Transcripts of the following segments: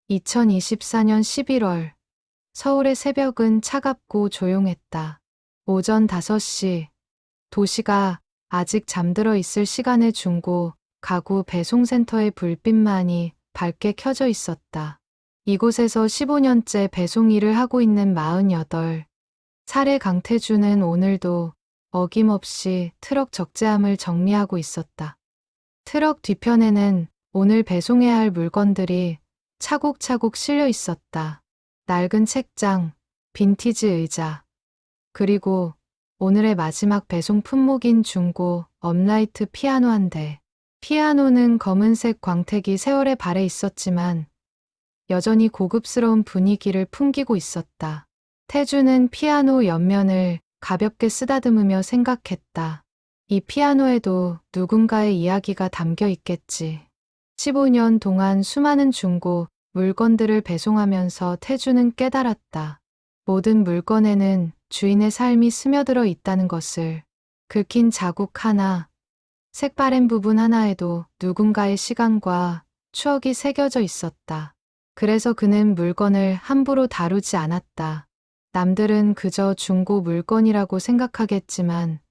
2024년 11월 서울의 새벽은 차갑고 조용했다. 오전 5시 도시가 아직 잠들어 있을 시간의 중고 가구 배송센터의 불빛만이 밝게 켜져 있었다. 이곳에서 15년째 배송 일을 하고 있는 48살의 강태주는 오늘도 어김없이 트럭 적재함을 정리하고 있었다. 트럭 뒤편에는 오늘 배송해야 할 물건들이 차곡차곡 실려 있었다. 낡은 책장, 빈티지 의자, 그리고 오늘의 마지막 배송 품목인 중고 업라이트 피아노 한 대. 피아노는 검은색 광택이 세월의 발에 있었지만 여전히 고급스러운 분위기를 풍기고 있었다. 태주는 피아노 옆면을 가볍게 쓰다듬으며 생각했다. 이 피아노에도 누군가의 이야기가 담겨 있겠지. 15년 동안 수많은 중고 물건들을 배송하면서 태주는 깨달았다. 모든 물건에는 주인의 삶이 스며들어 있다는 것을. 긁힌 자국 하나, 색바랜 부분 하나에도 누군가의 시간과 추억이 새겨져 있었다. 그래서 그는 물건을 함부로 다루지 않았다. 남들은 그저 중고 물건이라고 생각하겠지만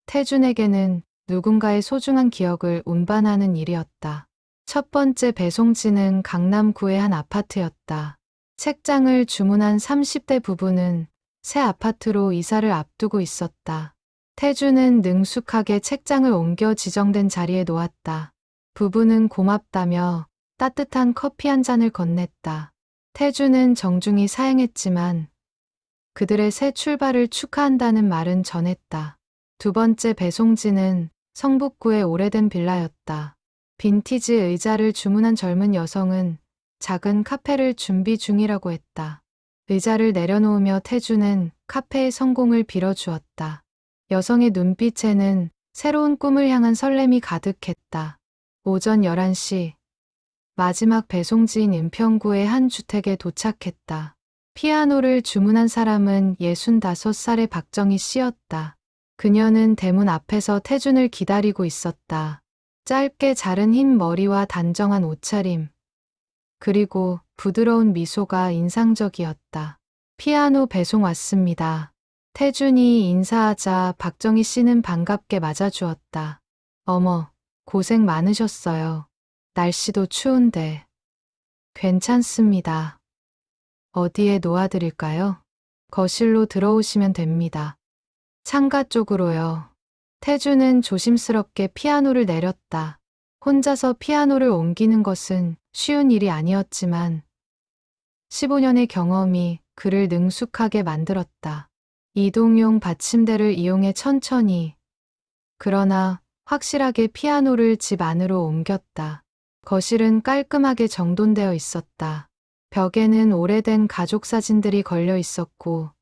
태준에게는 누군가의 소중한 기억을 운반하는 일이었다. 첫 번째 배송지는 강남구의 한 아파트였다. 책장을 주문한 30대 부부는 새 아파트로 이사를 앞두고 있었다. 태주는 능숙하게 책장을 옮겨 지정된 자리에 놓았다. 부부는 고맙다며 따뜻한 커피 한 잔을 건넸다. 태주는 정중히 사양했지만 그들의 새 출발을 축하한다는 말은 전했다. 두 번째 배송지는 성북구의 오래된 빌라였다. 빈티지 의자를 주문한 젊은 여성은 작은 카페를 준비 중이라고 했다. 의자를 내려놓으며 태주는 카페의 성공을 빌어주었다. 여성의 눈빛에는 새로운 꿈을 향한 설렘이 가득했다. 오전 11시 마지막 배송지인 은평구의 한 주택에 도착했다. 피아노를 주문한 사람은 65살의 박정희 씨였다. 그녀는 대문 앞에서 태준을 기다리고 있었다. 짧게 자른 흰 머리와 단정한 옷차림, 그리고 부드러운 미소가 인상적이었다. 피아노 배송 왔습니다. 태준이 인사하자 박정희 씨는 반갑게 맞아주었다. 어머, 고생 많으셨어요. 날씨도 추운데. 괜찮습니다. 어디에 놓아드릴까요? 거실로 들어오시면 됩니다. 창가 쪽으로요. 태주는 조심스럽게 피아노를 내렸다. 혼자서 피아노를 옮기는 것은 쉬운 일이 아니었지만 15년의 경험이 그를 능숙하게 만들었다. 이동용 받침대를 이용해 천천히, 그러나 확실하게 피아노를 집 안으로 옮겼다. 거실은 깔끔하게 정돈되어 있었다. 벽에는 오래된 가족 사진들이 걸려 있었고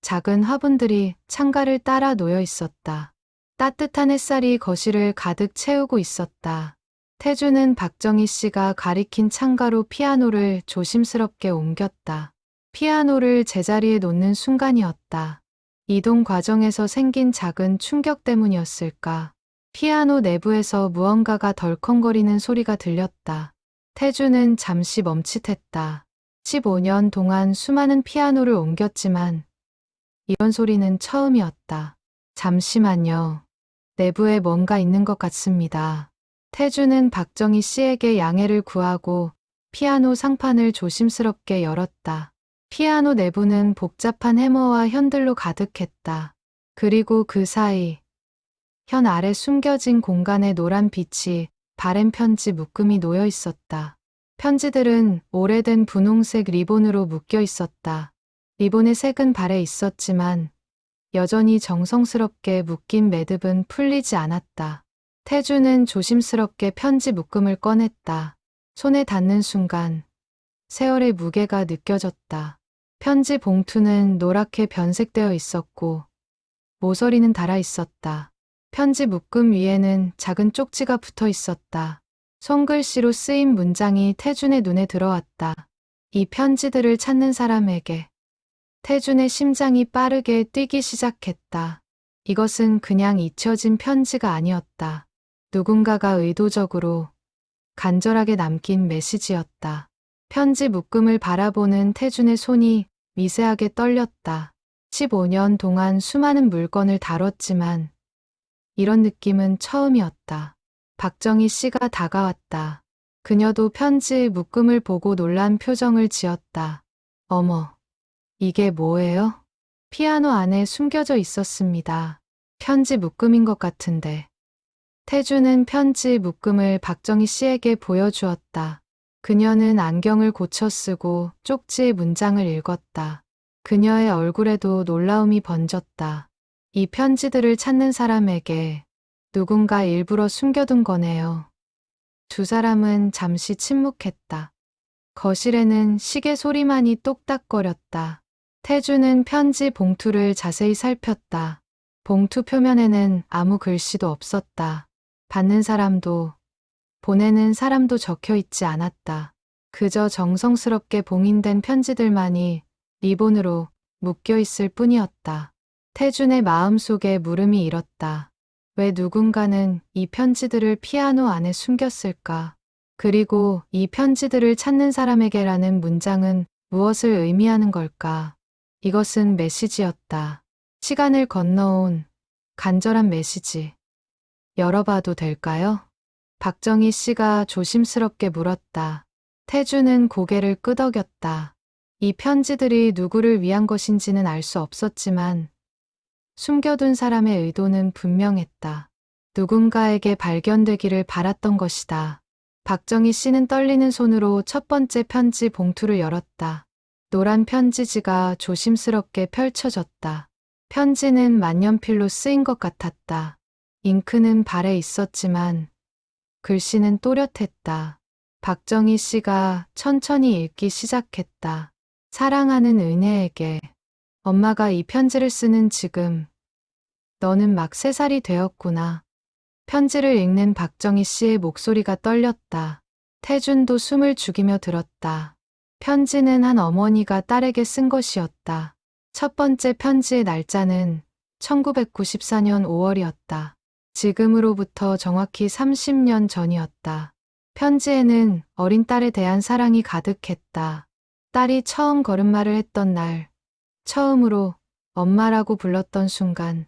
작은 화분들이 창가를 따라 놓여 있었다. 따뜻한 햇살이 거실을 가득 채우고 있었다. 태주는 박정희 씨가 가리킨 창가로 피아노를 조심스럽게 옮겼다. 피아노를 제자리에 놓는 순간이었다. 이동 과정에서 생긴 작은 충격 때문이었을까. 피아노 내부에서 무언가가 덜컹거리는 소리가 들렸다. 태주는 잠시 멈칫했다. 15년 동안 수많은 피아노를 옮겼지만 이런 소리는 처음이었다. 잠시만요. 내부에 뭔가 있는 것 같습니다. 태주는 박정희 씨에게 양해를 구하고 피아노 상판을 조심스럽게 열었다. 피아노 내부는 복잡한 해머와 현들로 가득했다. 그리고 그 사이 현 아래 숨겨진 공간에 노란 빛이 바랜 편지 묶음이 놓여 있었다. 편지들은 오래된 분홍색 리본으로 묶여 있었다. 리본의 색은 발에 있었지만 여전히 정성스럽게 묶인 매듭은 풀리지 않았다. 태주는 조심스럽게 편지 묶음을 꺼냈다. 손에 닿는 순간 세월의 무게가 느껴졌다. 편지 봉투는 노랗게 변색되어 있었고 모서리는 닳아 있었다. 편지 묶음 위에는 작은 쪽지가 붙어 있었다. 손글씨로 쓰인 문장이 태준의 눈에 들어왔다. 이 편지들을 찾는 사람에게. 태준의 심장이 빠르게 뛰기 시작했다. 이것은 그냥 잊혀진 편지가 아니었다. 누군가가 의도적으로 간절하게 남긴 메시지였다. 편지 묶음을 바라보는 태준의 손이 미세하게 떨렸다. 15년 동안 수많은 물건을 다뤘지만 이런 느낌은 처음이었다. 박정희 씨가 다가왔다. 그녀도 편지 묶음을 보고 놀란 표정을 지었다. 어머, 이게 뭐예요? 피아노 안에 숨겨져 있었습니다. 편지 묶음인 것 같은데. 태주는 편지 묶음을 박정희 씨에게 보여주었다. 그녀는 안경을 고쳐 쓰고 쪽지의 문장을 읽었다. 그녀의 얼굴에도 놀라움이 번졌다. 이 편지들을 찾는 사람에게 누군가 일부러 숨겨둔 거네요. 두 사람은 잠시 침묵했다. 거실에는 시계 소리만이 똑딱거렸다. 태주는 편지 봉투를 자세히 살폈다. 봉투 표면에는 아무 글씨도 없었다. 받는 사람도 보내는 사람도 적혀 있지 않았다. 그저 정성스럽게 봉인된 편지들만이 리본으로 묶여 있을 뿐이었다. 태준의 마음속에 물음이 일었다. 왜 누군가는 이 편지들을 피아노 안에 숨겼을까? 그리고 이 편지들을 찾는 사람에게라는 문장은 무엇을 의미하는 걸까? 이것은 메시지였다. 시간을 건너온 간절한 메시지. 열어봐도 될까요? 박정희 씨가 조심스럽게 물었다. 태주는 고개를 끄덕였다. 이 편지들이 누구를 위한 것인지는 알 수 없었지만 숨겨둔 사람의 의도는 분명했다. 누군가에게 발견되기를 바랐던 것이다. 박정희 씨는 떨리는 손으로 첫 번째 편지 봉투를 열었다. 노란 편지지가 조심스럽게 펼쳐졌다. 편지는 만년필로 쓰인 것 같았다. 잉크는 발에 있었지만 글씨는 또렷했다. 박정희 씨가 천천히 읽기 시작했다. 사랑하는 은혜에게 엄마가 이 편지를 쓰는 지금 너는 막 3살이 되었구나. 편지를 읽는 박정희 씨의 목소리가 떨렸다. 태준도 숨을 죽이며 들었다. 편지는 한 어머니가 딸에게 쓴 것이었다. 첫 번째 편지의 날짜는 1994년 5월이었다. 지금으로부터 정확히 30년 전이었다. 편지에는 어린 딸에 대한 사랑이 가득했다. 딸이 처음 걸음마를 했던 날, 처음으로 엄마라고 불렀던 순간,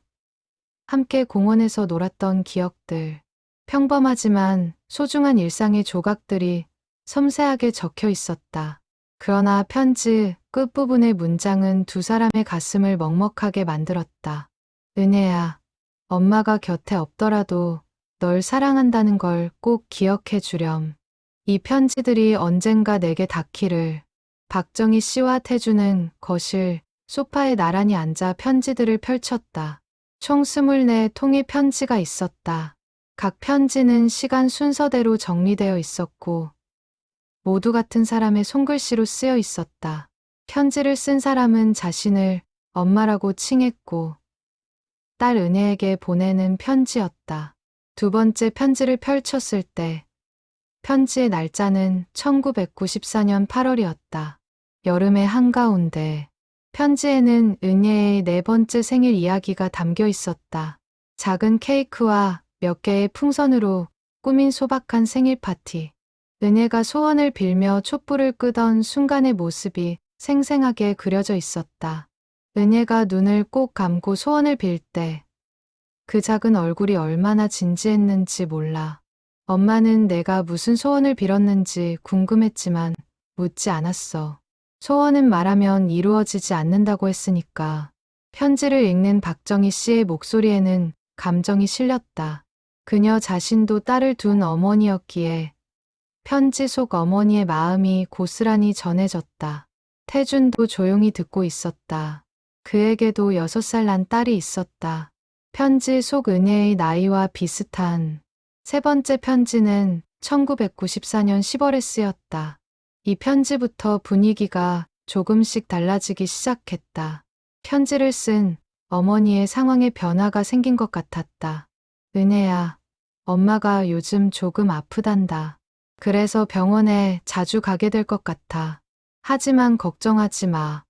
함께 공원에서 놀았던 기억들, 평범하지만 소중한 일상의 조각들이 섬세하게 적혀 있었다. 그러나 편지 끝부분의 문장은 두 사람의 가슴을 먹먹하게 만들었다. 은혜야, 엄마가 곁에 없더라도 널 사랑한다는 걸 꼭 기억해 주렴. 이 편지들이 언젠가 내게 닿기를. 박정희 씨와 태주는 거실 소파에 나란히 앉아 편지들을 펼쳤다. 총 24통의 편지가 있었다. 각 편지는 시간 순서대로 정리되어 있었고 모두 같은 사람의 손글씨로 쓰여 있었다. 편지를 쓴 사람은 자신을 엄마라고 칭했고 딸 은혜에게 보내는 편지였다. 두 번째 편지를 펼쳤을 때 편지의 날짜는 1994년 8월이었다. 여름의 한가운데 편지에는 은혜의 4번째 생일 이야기가 담겨 있었다. 작은 케이크와 몇 개의 풍선으로 꾸민 소박한 생일 파티. 은혜가 소원을 빌며 촛불을 끄던 순간의 모습이 생생하게 그려져 있었다. 은혜가 눈을 꼭 감고 소원을 빌 때 그 작은 얼굴이 얼마나 진지했는지 몰라. 엄마는 내가 무슨 소원을 빌었는지 궁금했지만 묻지 않았어. 소원은 말하면 이루어지지 않는다고 했으니까. 편지를 읽는 박정희 씨의 목소리에는 감정이 실렸다. 그녀 자신도 딸을 둔 어머니였기에 편지 속 어머니의 마음이 고스란히 전해졌다. 태준도 조용히 듣고 있었다. 그에게도 6살 난 딸이 있었다. 편지 속 은혜의 나이와 비슷한 세 번째 편지는 1994년 10월에 쓰였다. 이 편지부터 분위기가 조금씩 달라지기 시작했다. 편지를 쓴 어머니의 상황에 변화가 생긴 것 같았다. 은혜야, 엄마가 요즘 조금 아프단다. 그래서 병원에 자주 가게 될 것 같아. 하지만 걱정하지 마.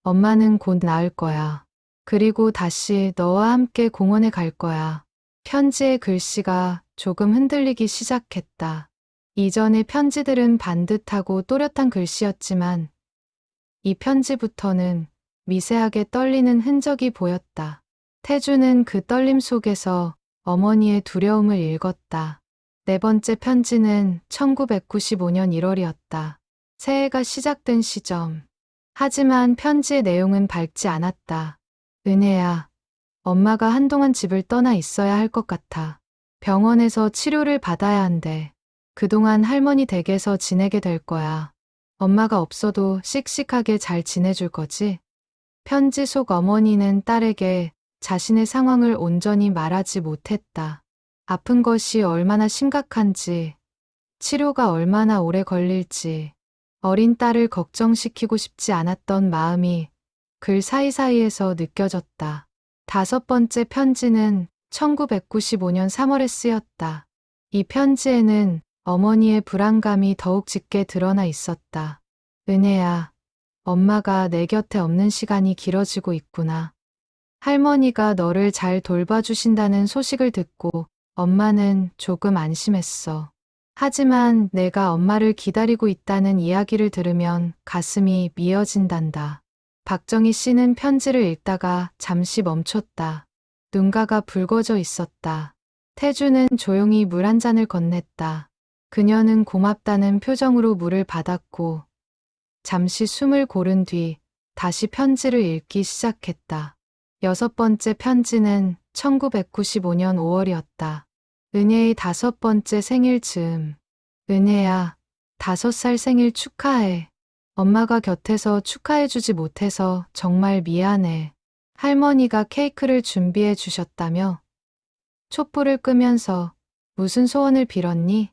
엄마는 곧 나을 거야. 그리고 다시 너와 함께 공원에 갈 거야. 편지의 글씨가 조금 흔들리기 시작했다. 이전의 편지들은 반듯하고 또렷한 글씨였지만 이 편지부터는 미세하게 떨리는 흔적이 보였다. 태주는 그 떨림 속에서 어머니의 두려움을 읽었다. 네 번째 편지는 1995년 1월이었다. 새해가 시작된 시점. 하지만 편지의 내용은 밝지 않았다. 은혜야, 엄마가 한동안 집을 떠나 있어야 할 것 같아. 병원에서 치료를 받아야 한대. 그동안 할머니 댁에서 지내게 될 거야. 엄마가 없어도 씩씩하게 잘 지내줄 거지? 편지 속 어머니는 딸에게 자신의 상황을 온전히 말하지 못했다. 아픈 것이 얼마나 심각한지, 치료가 얼마나 오래 걸릴지, 어린 딸을 걱정시키고 싶지 않았던 마음이 글 사이사이에서 느껴졌다. 다섯 번째 편지는 1995년 3월에 쓰였다. 이 편지에는 어머니의 불안감이 더욱 짙게 드러나 있었다. 은혜야, 엄마가 내 곁에 없는 시간이 길어지고 있구나. 할머니가 너를 잘 돌봐주신다는 소식을 듣고 엄마는 조금 안심했어. 하지만 내가 엄마를 기다리고 있다는 이야기를 들으면 가슴이 미어진단다. 박정희 씨는 편지를 읽다가 잠시 멈췄다. 눈가가 붉어져 있었다. 태주는 조용히 물 한 잔을 건넸다. 그녀는 고맙다는 표정으로 물을 받았고 잠시 숨을 고른 뒤 다시 편지를 읽기 시작했다. 여섯 번째 편지는 1995년 5월이었다. 은혜의 다섯 번째 생일 즈음. 은혜야, 5살 생일 축하해. 엄마가 곁에서 축하해주지 못해서 정말 미안해. 할머니가 케이크를 준비해 주셨다며? 촛불을 끄면서 무슨 소원을 빌었니?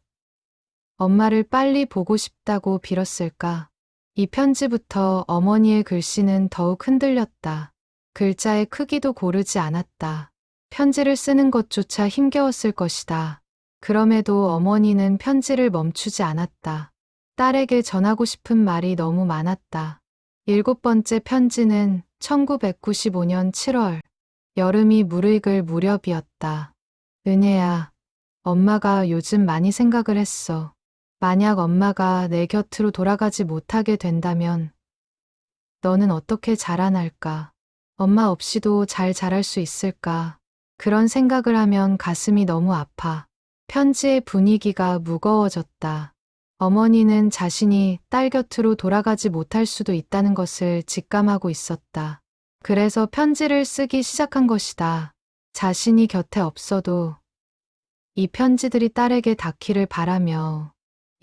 엄마를 빨리 보고 싶다고 빌었을까? 이 편지부터 어머니의 글씨는 더욱 흔들렸다. 글자의 크기도 고르지 않았다. 편지를 쓰는 것조차 힘겨웠을 것이다. 그럼에도 어머니는 편지를 멈추지 않았다. 딸에게 전하고 싶은 말이 너무 많았다. 일곱 번째 편지는 1995년 7월, 여름이 무르익을 무렵이었다. 은혜야, 엄마가 요즘 많이 생각을 했어. 만약 엄마가 내 곁으로 돌아가지 못하게 된다면 너는 어떻게 자라날까? 엄마 없이도 잘 자랄 수 있을까? 그런 생각을 하면 가슴이 너무 아파. 편지의 분위기가 무거워졌다. 어머니는 자신이 딸 곁으로 돌아가지 못할 수도 있다는 것을 직감하고 있었다. 그래서 편지를 쓰기 시작한 것이다. 자신이 곁에 없어도 이 편지들이 딸에게 닿기를 바라며.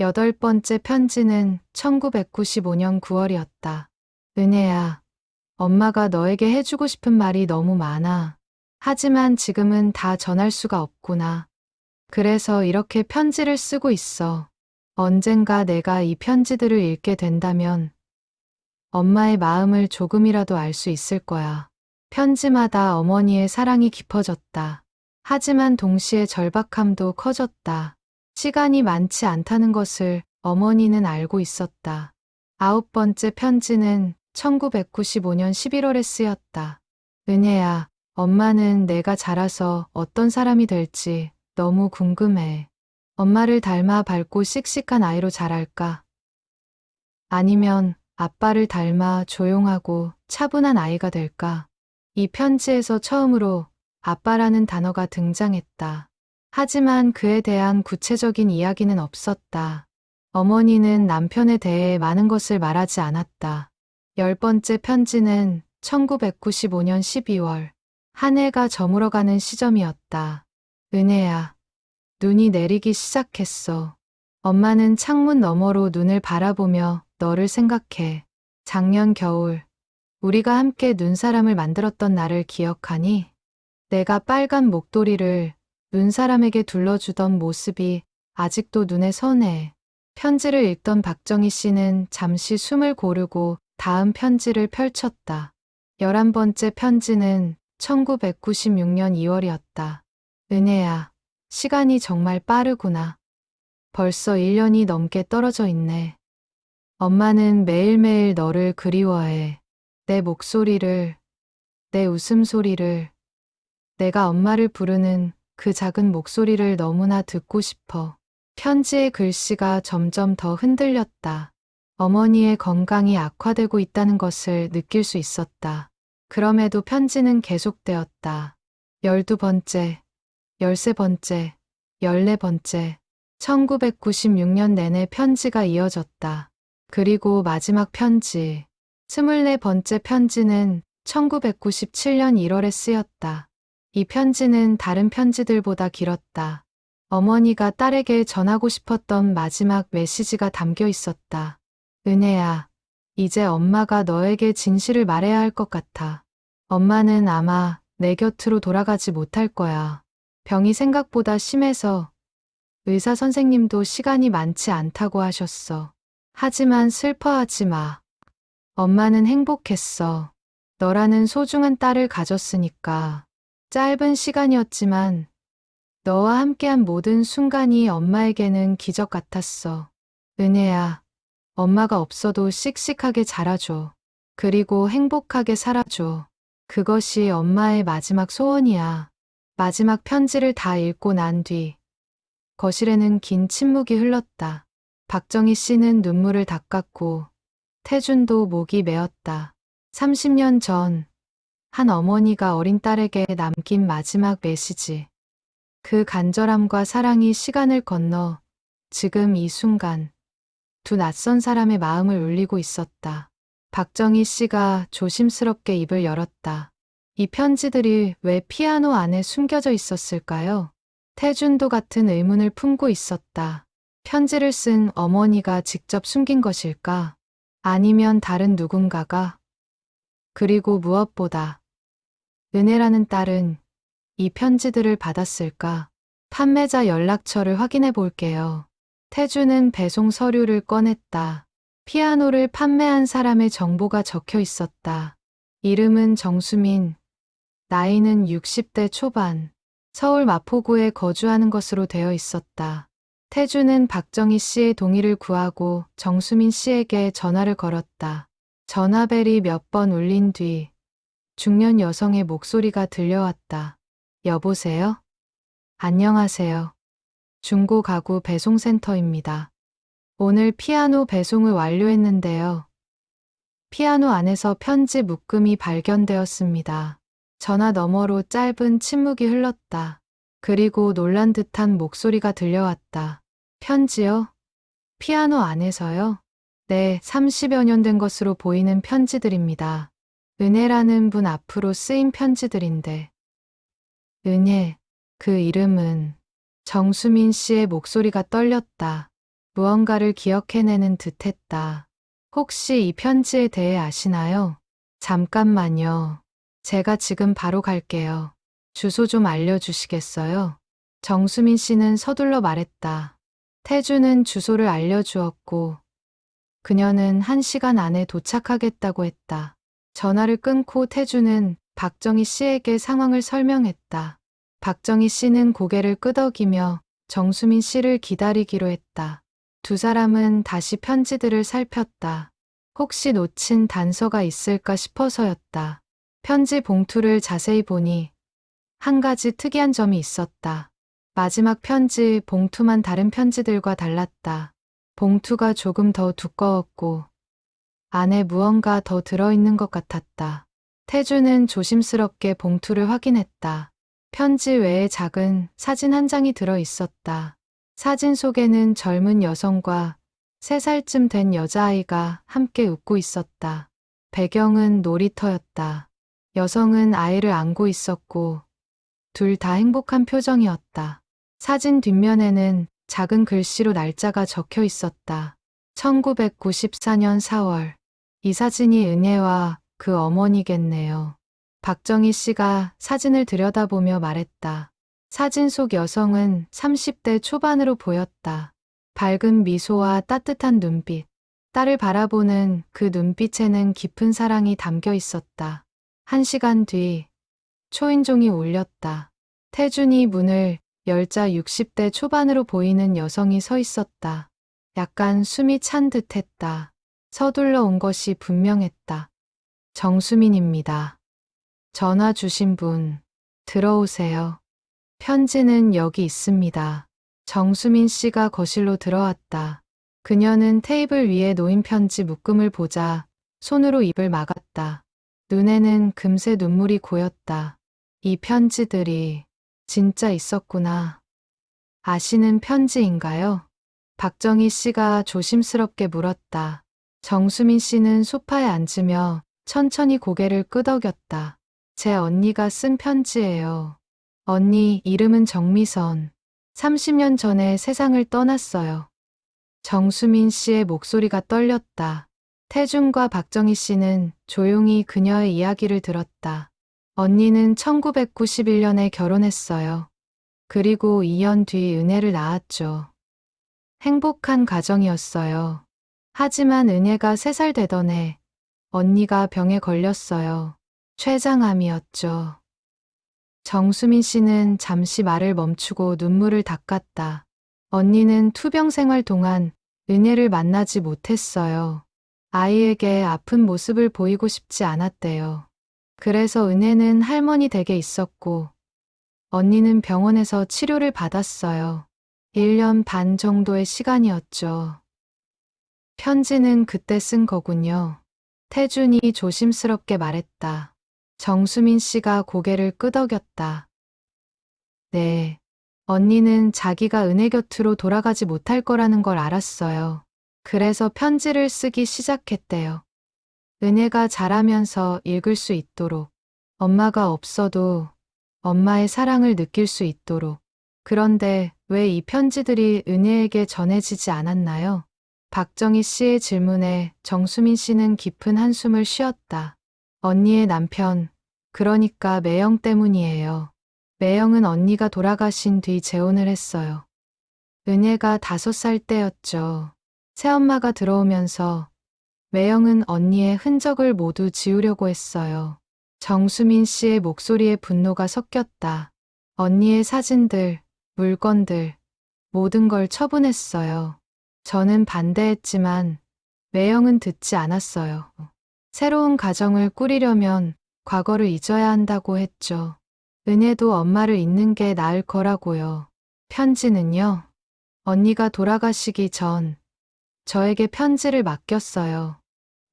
여덟 번째 편지는 1995년 9월이었다. 은혜야, 엄마가 너에게 해주고 싶은 말이 너무 많아. 하지만 지금은 다 전할 수가 없구나. 그래서 이렇게 편지를 쓰고 있어. 언젠가 내가 이 편지들을 읽게 된다면 엄마의 마음을 조금이라도 알 수 있을 거야. 편지마다 어머니의 사랑이 깊어졌다. 하지만 동시에 절박함도 커졌다. 시간이 많지 않다는 것을 어머니는 알고 있었다. 아홉 번째 편지는 1995년 11월에 쓰였다. 은혜야, 엄마는 내가 자라서 어떤 사람이 될지 너무 궁금해. 엄마를 닮아 밝고 씩씩한 아이로 자랄까? 아니면 아빠를 닮아 조용하고 차분한 아이가 될까? 이 편지에서 처음으로 아빠라는 단어가 등장했다. 하지만 그에 대한 구체적인 이야기는 없었다. 어머니는 남편에 대해 많은 것을 말하지 않았다. 열 번째 편지는 1995년 12월, 한 해가 저물어가는 시점이었다. 은혜야, 눈이 내리기 시작했어. 엄마는 창문 너머로 눈을 바라보며 너를 생각해. 작년 겨울, 우리가 함께 눈사람을 만들었던 날을 기억하니? 내가 빨간 목도리를 눈사람에게 둘러주던 모습이 아직도 눈에 선해. 편지를 읽던 박정희 씨는 잠시 숨을 고르고 다음 편지를 펼쳤다. 11번째 편지는 1996년 2월이었다. 은혜야, 시간이 정말 빠르구나. 벌써 1년이 넘게 떨어져 있네. 엄마는 매일매일 너를 그리워해. 내 목소리를, 내 웃음소리를, 내가 엄마를 부르는 그 작은 목소리를 너무나 듣고 싶어. 편지의 글씨가 점점 더 흔들렸다. 어머니의 건강이 악화되고 있다는 것을 느낄 수 있었다. 그럼에도 편지는 계속되었다. 12번째, 13번째, 14번째. 1996년 내내 편지가 이어졌다. 그리고 마지막 편지, 24번째 편지는 1997년 1월에 쓰였다. 이 편지는 다른 편지들보다 길었다. 어머니가 딸에게 전하고 싶었던 마지막 메시지가 담겨 있었다. 은혜야, 이제 엄마가 너에게 진실을 말해야 할 것 같아. 엄마는 아마 내 곁으로 돌아가지 못할 거야. 병이 생각보다 심해서 의사 선생님도 시간이 많지 않다고 하셨어. 하지만 슬퍼하지 마. 엄마는 행복했어. 너라는 소중한 딸을 가졌으니까. 짧은 시간이었지만 너와 함께한 모든 순간이 엄마에게는 기적 같았어. 은혜야, 엄마가 없어도 씩씩하게 자라줘. 그리고 행복하게 살아줘. 그것이 엄마의 마지막 소원이야. 마지막 편지를 다 읽고 난 뒤 거실에는 긴 침묵이 흘렀다. 박정희 씨는 눈물을 닦았고 태준도 목이 메었다. 30년 전 한 어머니가 어린 딸에게 남긴 마지막 메시지. 그 간절함과 사랑이 시간을 건너 지금 이 순간 두 낯선 사람의 마음을 울리고 있었다. 박정희 씨가 조심스럽게 입을 열었다. 이 편지들이 왜 피아노 안에 숨겨져 있었을까요? 태준도 같은 의문을 품고 있었다. 편지를 쓴 어머니가 직접 숨긴 것일까? 아니면 다른 누군가가? 그리고 무엇보다 은혜라는 딸은 이 편지들을 받았을까? 판매자 연락처를 확인해 볼게요. 태주는 배송 서류를 꺼냈다. 피아노를 판매한 사람의 정보가 적혀 있었다. 이름은 정수민, 나이는 60대 초반, 서울 마포구에 거주하는 것으로 되어 있었다. 태주는 박정희 씨의 동의를 구하고 정수민 씨에게 전화를 걸었다. 전화벨이 몇 번 울린 뒤 중년 여성의 목소리가 들려왔다. 여보세요? 안녕하세요. 중고 가구 배송센터입니다. 오늘 피아노 배송을 완료했는데요. 피아노 안에서 편지 묶음이 발견되었습니다. 전화 너머로 짧은 침묵이 흘렀다. 그리고 놀란 듯한 목소리가 들려왔다. 편지요? 피아노 안에서요? 네, 30여 년 된 것으로 보이는 편지들입니다. 은혜라는 분 앞으로 쓰인 편지들인데. 은혜, 그 이름은 정수민 씨의 목소리가 떨렸다. 무언가를 기억해내는 듯했다. 혹시 이 편지에 대해 아시나요? 잠깐만요. 제가 지금 바로 갈게요. 주소 좀 알려주시겠어요? 정수민 씨는 서둘러 말했다. 태주는 주소를 알려주었고 그녀는 1시간 안에 도착하겠다고 했다. 전화를 끊고 태주는 박정희 씨에게 상황을 설명했다. 박정희 씨는 고개를 끄덕이며 정수민 씨를 기다리기로 했다. 두 사람은 다시 편지들을 살폈다. 혹시 놓친 단서가 있을까 싶어서였다. 편지 봉투를 자세히 보니 한 가지 특이한 점이 있었다. 마지막 편지 봉투만 다른 편지들과 달랐다. 봉투가 조금 더 두꺼웠고 안에 무언가 더 들어있는 것 같았다. 태주는 조심스럽게 봉투를 확인했다. 편지 외에 작은 사진 한 장이 들어 있었다. 사진 속에는 젊은 여성과 3살쯤 된 여자아이가 함께 웃고 있었다. 배경은 놀이터였다. 여성은 아이를 안고 있었고 둘 다 행복한 표정이었다. 사진 뒷면에는 작은 글씨로 날짜가 적혀 있었다. 1994년 4월. 이 사진이 은혜와 그 어머니겠네요. 박정희 씨가 사진을 들여다보며 말했다. 사진 속 여성은 30대 초반으로 보였다. 밝은 미소와 따뜻한 눈빛. 딸을 바라보는 그 눈빛에는 깊은 사랑이 담겨 있었다. 1시간 뒤 초인종이 울렸다. 태준이 문을 열자 60대 초반으로 보이는 여성이 서 있었다. 약간 숨이 찬 듯했다. 서둘러 온 것이 분명했다. 정수민입니다. 전화 주신 분, 들어오세요. 편지는 여기 있습니다. 정수민 씨가 거실로 들어왔다. 그녀는 테이블 위에 놓인 편지 묶음을 보자 손으로 입을 막았다. 눈에는 금세 눈물이 고였다. 이 편지들이 진짜 있었구나. 아시는 편지인가요? 박정희 씨가 조심스럽게 물었다. 정수민 씨는 소파에 앉으며 천천히 고개를 끄덕였다. 제 언니가 쓴 편지예요. 언니 이름은 정미선. 30년 전에 세상을 떠났어요. 정수민 씨의 목소리가 떨렸다. 태준과 박정희 씨는 조용히 그녀의 이야기를 들었다. 언니는 1991년에 결혼했어요. 그리고 2년 뒤 은혜를 낳았죠. 행복한 가정이었어요. 하지만 은혜가 3살 되던 해 언니가 병에 걸렸어요. 췌장암이었죠. 정수민 씨는 잠시 말을 멈추고 눈물을 닦았다. 언니는 투병 생활 동안 은혜를 만나지 못했어요. 아이에게 아픈 모습을 보이고 싶지 않았대요. 그래서 은혜는 할머니 댁에 있었고 언니는 병원에서 치료를 받았어요. 1년 반 정도의 시간이었죠. 편지는 그때 쓴 거군요. 태준이 조심스럽게 말했다. 정수민 씨가 고개를 끄덕였다. 네. 언니는 자기가 은혜 곁으로 돌아가지 못할 거라는 걸 알았어요. 그래서 편지를 쓰기 시작했대요. 은혜가 자라면서 읽을 수 있도록, 엄마가 없어도 엄마의 사랑을 느낄 수 있도록. 그런데 왜 이 편지들이 은혜에게 전해지지 않았나요? 박정희 씨의 질문에 정수민 씨는 깊은 한숨을 쉬었다. 언니의 남편, 그러니까 매영 때문이에요. 매영은 언니가 돌아가신 뒤 재혼을 했어요. 은혜가 5살 때였죠. 새엄마가 들어오면서 매영은 언니의 흔적을 모두 지우려고 했어요. 정수민 씨의 목소리에 분노가 섞였다. 언니의 사진들, 물건들, 모든 걸 처분했어요. 저는 반대했지만 매영은 듣지 않았어요. 새로운 가정을 꾸리려면 과거를 잊어야 한다고 했죠. 은혜도 엄마를 잊는 게 나을 거라고요. 편지는요? 언니가 돌아가시기 전 저에게 편지를 맡겼어요.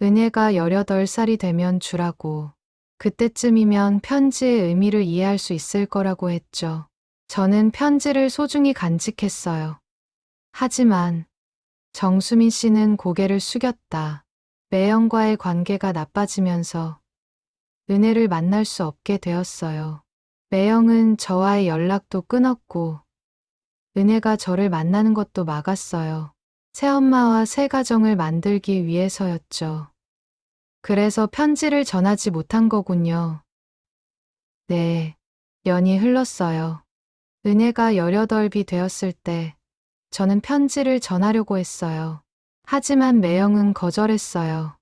은혜가 18살이 되면 주라고. 그때쯤이면 편지의 의미를 이해할 수 있을 거라고 했죠. 저는 편지를 소중히 간직했어요. 하지만 정수민 씨는 고개를 숙였다. 매영과의 관계가 나빠지면서 은혜를 만날 수 없게 되었어요. 매영은 저와의 연락도 끊었고 은혜가 저를 만나는 것도 막았어요. 새엄마와 새 가정을 만들기 위해서였죠. 그래서 편지를 전하지 못한 거군요. 네, 년이 흘렀어요. 은혜가 18이 되었을 때 저는 편지를 전하려고 했어요. 하지만 매영은 거절했어요.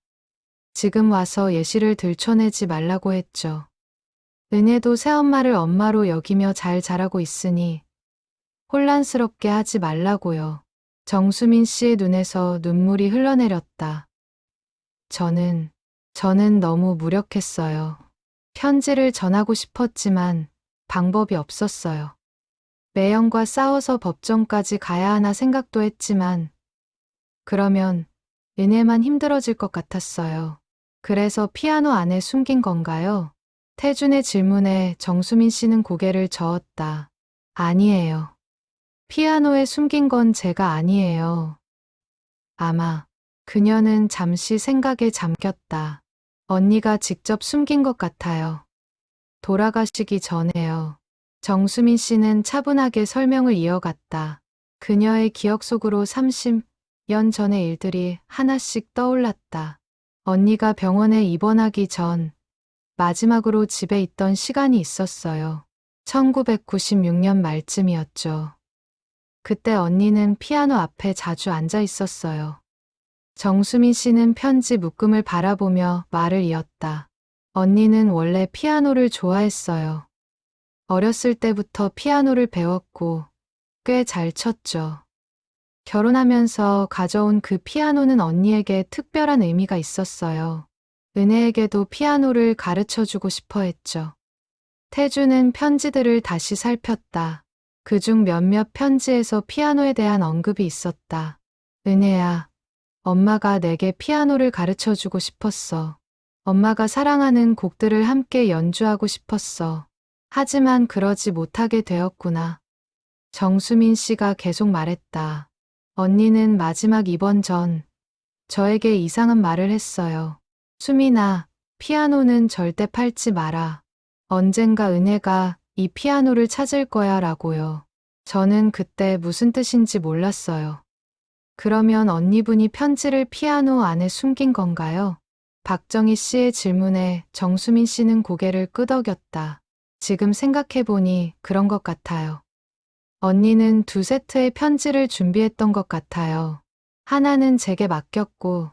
지금 와서 예시를 들춰내지 말라고 했죠. 은혜도 새엄마를 엄마로 여기며 잘 자라고 있으니 혼란스럽게 하지 말라고요. 정수민 씨의 눈에서 눈물이 흘러내렸다. 저는 너무 무력했어요. 편지를 전하고 싶었지만 방법이 없었어요. 매영과 싸워서 법정까지 가야 하나 생각도 했지만 그러면 은혜만 힘들어질 것 같았어요. 그래서 피아노 안에 숨긴 건가요? 태준의 질문에 정수민 씨는 고개를 저었다. 아니에요. 피아노에 숨긴 건 제가 아니에요. 아마 그녀는 잠시 생각에 잠겼다. 언니가 직접 숨긴 것 같아요. 돌아가시기 전에요. 정수민 씨는 차분하게 설명을 이어갔다. 그녀의 기억 속으로 30년 전의 일들이 하나씩 떠올랐다. 언니가 병원에 입원하기 전 마지막으로 집에 있던 시간이 있었어요. 1996년 말쯤이었죠. 그때 언니는 피아노 앞에 자주 앉아 있었어요. 정수민 씨는 편지 묶음을 바라보며 말을 이었다. 언니는 원래 피아노를 좋아했어요. 어렸을 때부터 피아노를 배웠고 꽤 잘 쳤죠. 결혼하면서 가져온 그 피아노는 언니에게 특별한 의미가 있었어요. 은혜에게도 피아노를 가르쳐주고 싶어 했죠. 태주는 편지들을 다시 살폈다. 그중 몇몇 편지에서 피아노에 대한 언급이 있었다. 은혜야, 엄마가 내게 피아노를 가르쳐 주고 싶었어. 엄마가 사랑하는 곡들을 함께 연주하고 싶었어. 하지만 그러지 못하게 되었구나. 정수민 씨가 계속 말했다. 언니는 마지막 입원 전 저에게 이상한 말을 했어요. 수민아, 피아노는 절대 팔지 마라. 언젠가 은혜가 이 피아노를 찾을 거야 라고요. 저는 그때 무슨 뜻인지 몰랐어요. 그러면 언니분이 편지를 피아노 안에 숨긴 건가요? 박정희 씨의 질문에 정수민 씨는 고개를 끄덕였다. 지금 생각해보니 그런 것 같아요. 언니는 두 세트의 편지를 준비했던 것 같아요. 하나는 제게 맡겼고,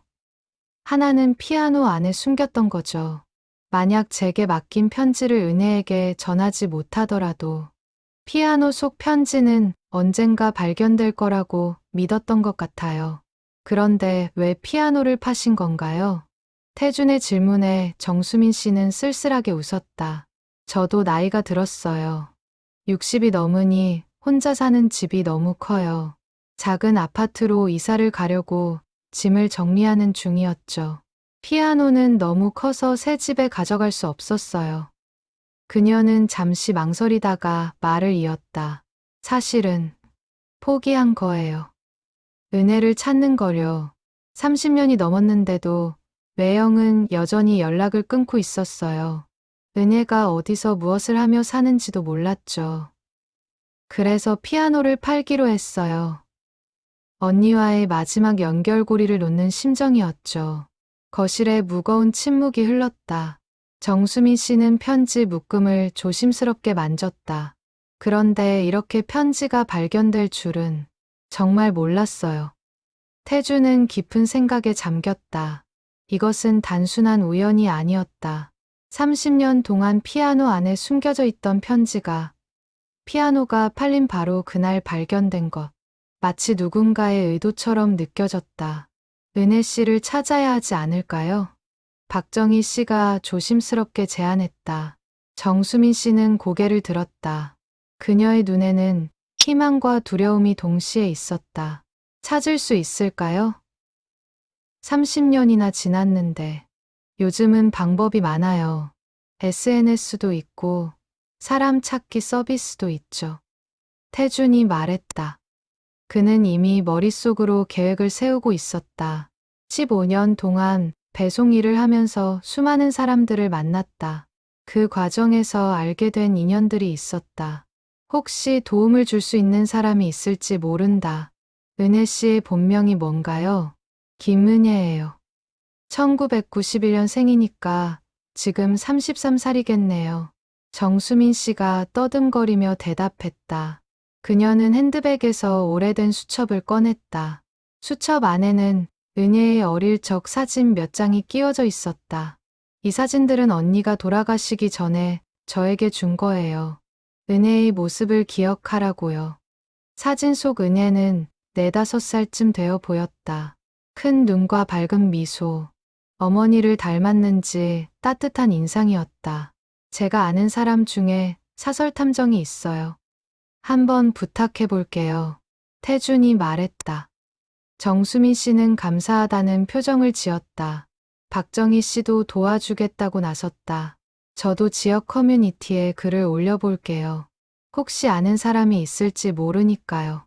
하나는 피아노 안에 숨겼던 거죠. 만약 제게 맡긴 편지를 은혜에게 전하지 못하더라도, 피아노 속 편지는 언젠가 발견될 거라고 믿었던 것 같아요. 그런데 왜 피아노를 파신 건가요? 태준의 질문에 정수민 씨는 쓸쓸하게 웃었다. 저도 나이가 들었어요. 60이 넘으니 혼자 사는 집이 너무 커요. 작은 아파트로 이사를 가려고 짐을 정리하는 중이었죠. 피아노는 너무 커서 새 집에 가져갈 수 없었어요. 그녀는 잠시 망설이다가 말을 이었다. 사실은 포기한 거예요. 은혜를 찾는 거려. 30년이 넘었는데도 외영은 여전히 연락을 끊고 있었어요. 은혜가 어디서 무엇을 하며 사는지도 몰랐죠. 그래서 피아노를 팔기로 했어요. 언니와의 마지막 연결고리를 놓는 심정이었죠. 거실에 무거운 침묵이 흘렀다. 정수민 씨는 편지 묶음을 조심스럽게 만졌다. 그런데 이렇게 편지가 발견될 줄은 정말 몰랐어요. 태주는 깊은 생각에 잠겼다. 이것은 단순한 우연이 아니었다. 30년 동안 피아노 안에 숨겨져 있던 편지가 피아노가 팔린 바로 그날 발견된 것. 마치 누군가의 의도처럼 느껴졌다. 은혜 씨를 찾아야 하지 않을까요? 박정희 씨가 조심스럽게 제안했다. 정수민 씨는 고개를 들었다. 그녀의 눈에는 희망과 두려움이 동시에 있었다. 찾을 수 있을까요? 30년이나 지났는데 요즘은 방법이 많아요. SNS도 있고 사람 찾기 서비스도 있죠. 태준이 말했다. 그는 이미 머릿속으로 계획을 세우고 있었다. 15년 동안 배송 일을 하면서 수많은 사람들을 만났다. 그 과정에서 알게 된 인연들이 있었다. 혹시 도움을 줄 수 있는 사람이 있을지 모른다. 은혜 씨의 본명이 뭔가요? 김은혜예요. 1991년 생이니까 지금 33살이겠네요. 정수민 씨가 떠듬거리며 대답했다. 그녀는 핸드백에서 오래된 수첩을 꺼냈다. 수첩 안에는 은혜의 어릴 적 사진 몇 장이 끼워져 있었다. 이 사진들은 언니가 돌아가시기 전에 저에게 준 거예요. 은혜의 모습을 기억하라고요. 사진 속 은혜는 4~5살쯤 되어 보였다. 큰 눈과 밝은 미소. 어머니를 닮았는지 따뜻한 인상이었다. 제가 아는 사람 중에 사설 탐정이 있어요. 한번 부탁해 볼게요. 태준이 말했다. 정수민 씨는 감사하다는 표정을 지었다. 박정희 씨도 도와주겠다고 나섰다. 저도 지역 커뮤니티에 글을 올려볼게요. 혹시 아는 사람이 있을지 모르니까요.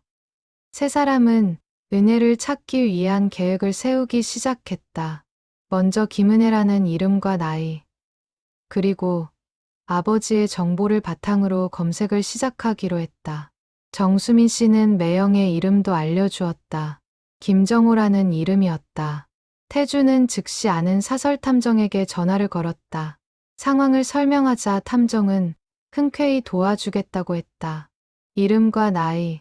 세 사람은 은혜를 찾기 위한 계획을 세우기 시작했다. 먼저 김은혜라는 이름과 나이, 그리고 아버지의 정보를 바탕으로 검색을 시작하기로 했다. 정수민 씨는 매형의 이름도 알려주었다. 김정호라는 이름이었다. 태주는 즉시 아는 사설탐정에게 전화를 걸었다. 상황을 설명하자 탐정은 흔쾌히 도와주겠다고 했다. 이름과 나이,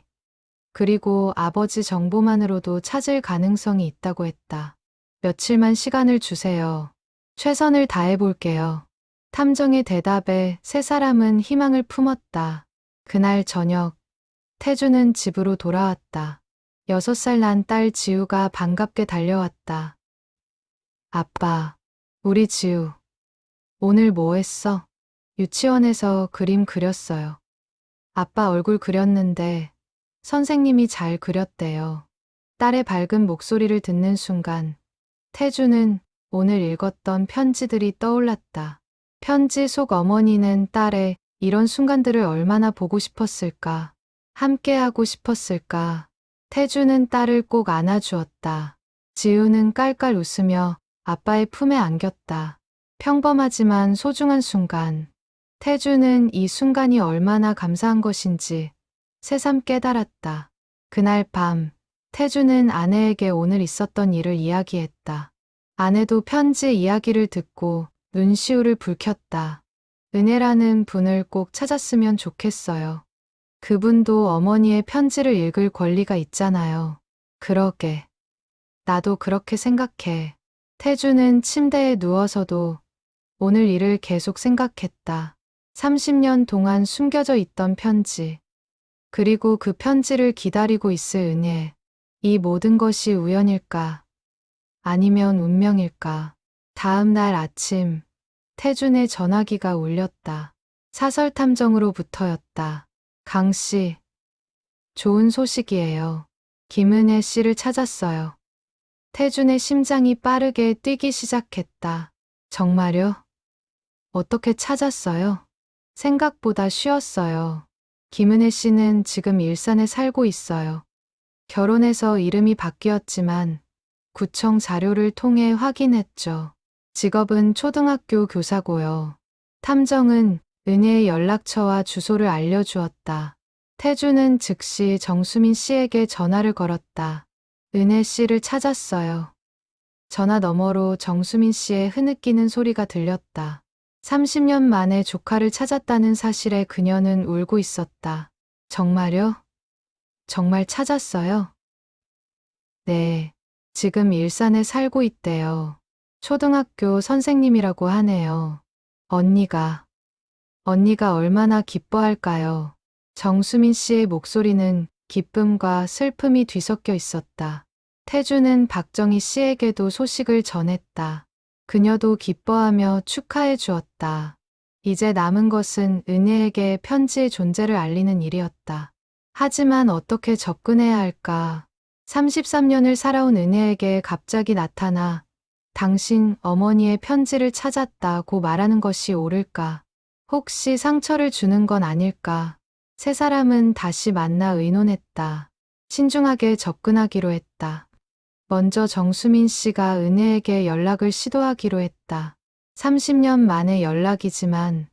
그리고 아버지 정보만으로도 찾을 가능성이 있다고 했다. 며칠만 시간을 주세요. 최선을 다해볼게요. 탐정의 대답에 세 사람은 희망을 품었다. 그날 저녁, 태주는 집으로 돌아왔다. 6살 난 딸 지우가 반갑게 달려왔다. 아빠, 우리 지우. 오늘 뭐 했어? 유치원에서 그림 그렸어요. 아빠 얼굴 그렸는데 선생님이 잘 그렸대요. 딸의 밝은 목소리를 듣는 순간 태주는 오늘 읽었던 편지들이 떠올랐다. 편지 속 어머니는 딸의 이런 순간들을 얼마나 보고 싶었을까? 함께하고 싶었을까? 태주는 딸을 꼭 안아주었다. 지우는 깔깔 웃으며 아빠의 품에 안겼다. 평범하지만 소중한 순간. 태주는 이 순간이 얼마나 감사한 것인지 새삼 깨달았다. 그날 밤, 태주는 아내에게 오늘 있었던 일을 이야기했다. 아내도 편지 이야기를 듣고 눈시울을 붉혔다. 은혜라는 분을 꼭 찾았으면 좋겠어요. 그분도 어머니의 편지를 읽을 권리가 있잖아요. 그러게. 나도 그렇게 생각해. 태주는 침대에 누워서도 오늘 일을 계속 생각했다. 30년 동안 숨겨져 있던 편지. 그리고 그 편지를 기다리고 있을 은혜. 이 모든 것이 우연일까? 아니면 운명일까? 다음 날 아침, 태준의 전화기가 울렸다. 사설탐정으로부터였다. 강 씨, 좋은 소식이에요. 김은혜 씨를 찾았어요. 태준의 심장이 빠르게 뛰기 시작했다. 정말요? 어떻게 찾았어요? 생각보다 쉬웠어요. 김은혜 씨는 지금 일산에 살고 있어요. 결혼해서 이름이 바뀌었지만 구청 자료를 통해 확인했죠. 직업은 초등학교 교사고요. 탐정은 은혜의 연락처와 주소를 알려주었다. 태주는 즉시 정수민 씨에게 전화를 걸었다. 은혜 씨를 찾았어요. 전화 너머로 정수민 씨의 흐느끼는 소리가 들렸다. 30년 만에 조카를 찾았다는 사실에 그녀는 울고 있었다. 정말요? 정말 찾았어요? 네, 지금 일산에 살고 있대요. 초등학교 선생님이라고 하네요. 언니가 얼마나 기뻐할까요? 정수민 씨의 목소리는 기쁨과 슬픔이 뒤섞여 있었다. 태주는 박정희 씨에게도 소식을 전했다. 그녀도 기뻐하며 축하해 주었다. 이제 남은 것은 은혜에게 편지의 존재를 알리는 일이었다. 하지만 어떻게 접근해야 할까? 33년을 살아온 은혜에게 갑자기 나타나 당신 어머니의 편지를 찾았다고 말하는 것이 옳을까? 혹시 상처를 주는 건 아닐까? 세 사람은 다시 만나 의논했다. 신중하게 접근하기로 했다. 먼저 정수민 씨가 은혜에게 연락을 시도하기로 했다. 30년 만에 연락이지만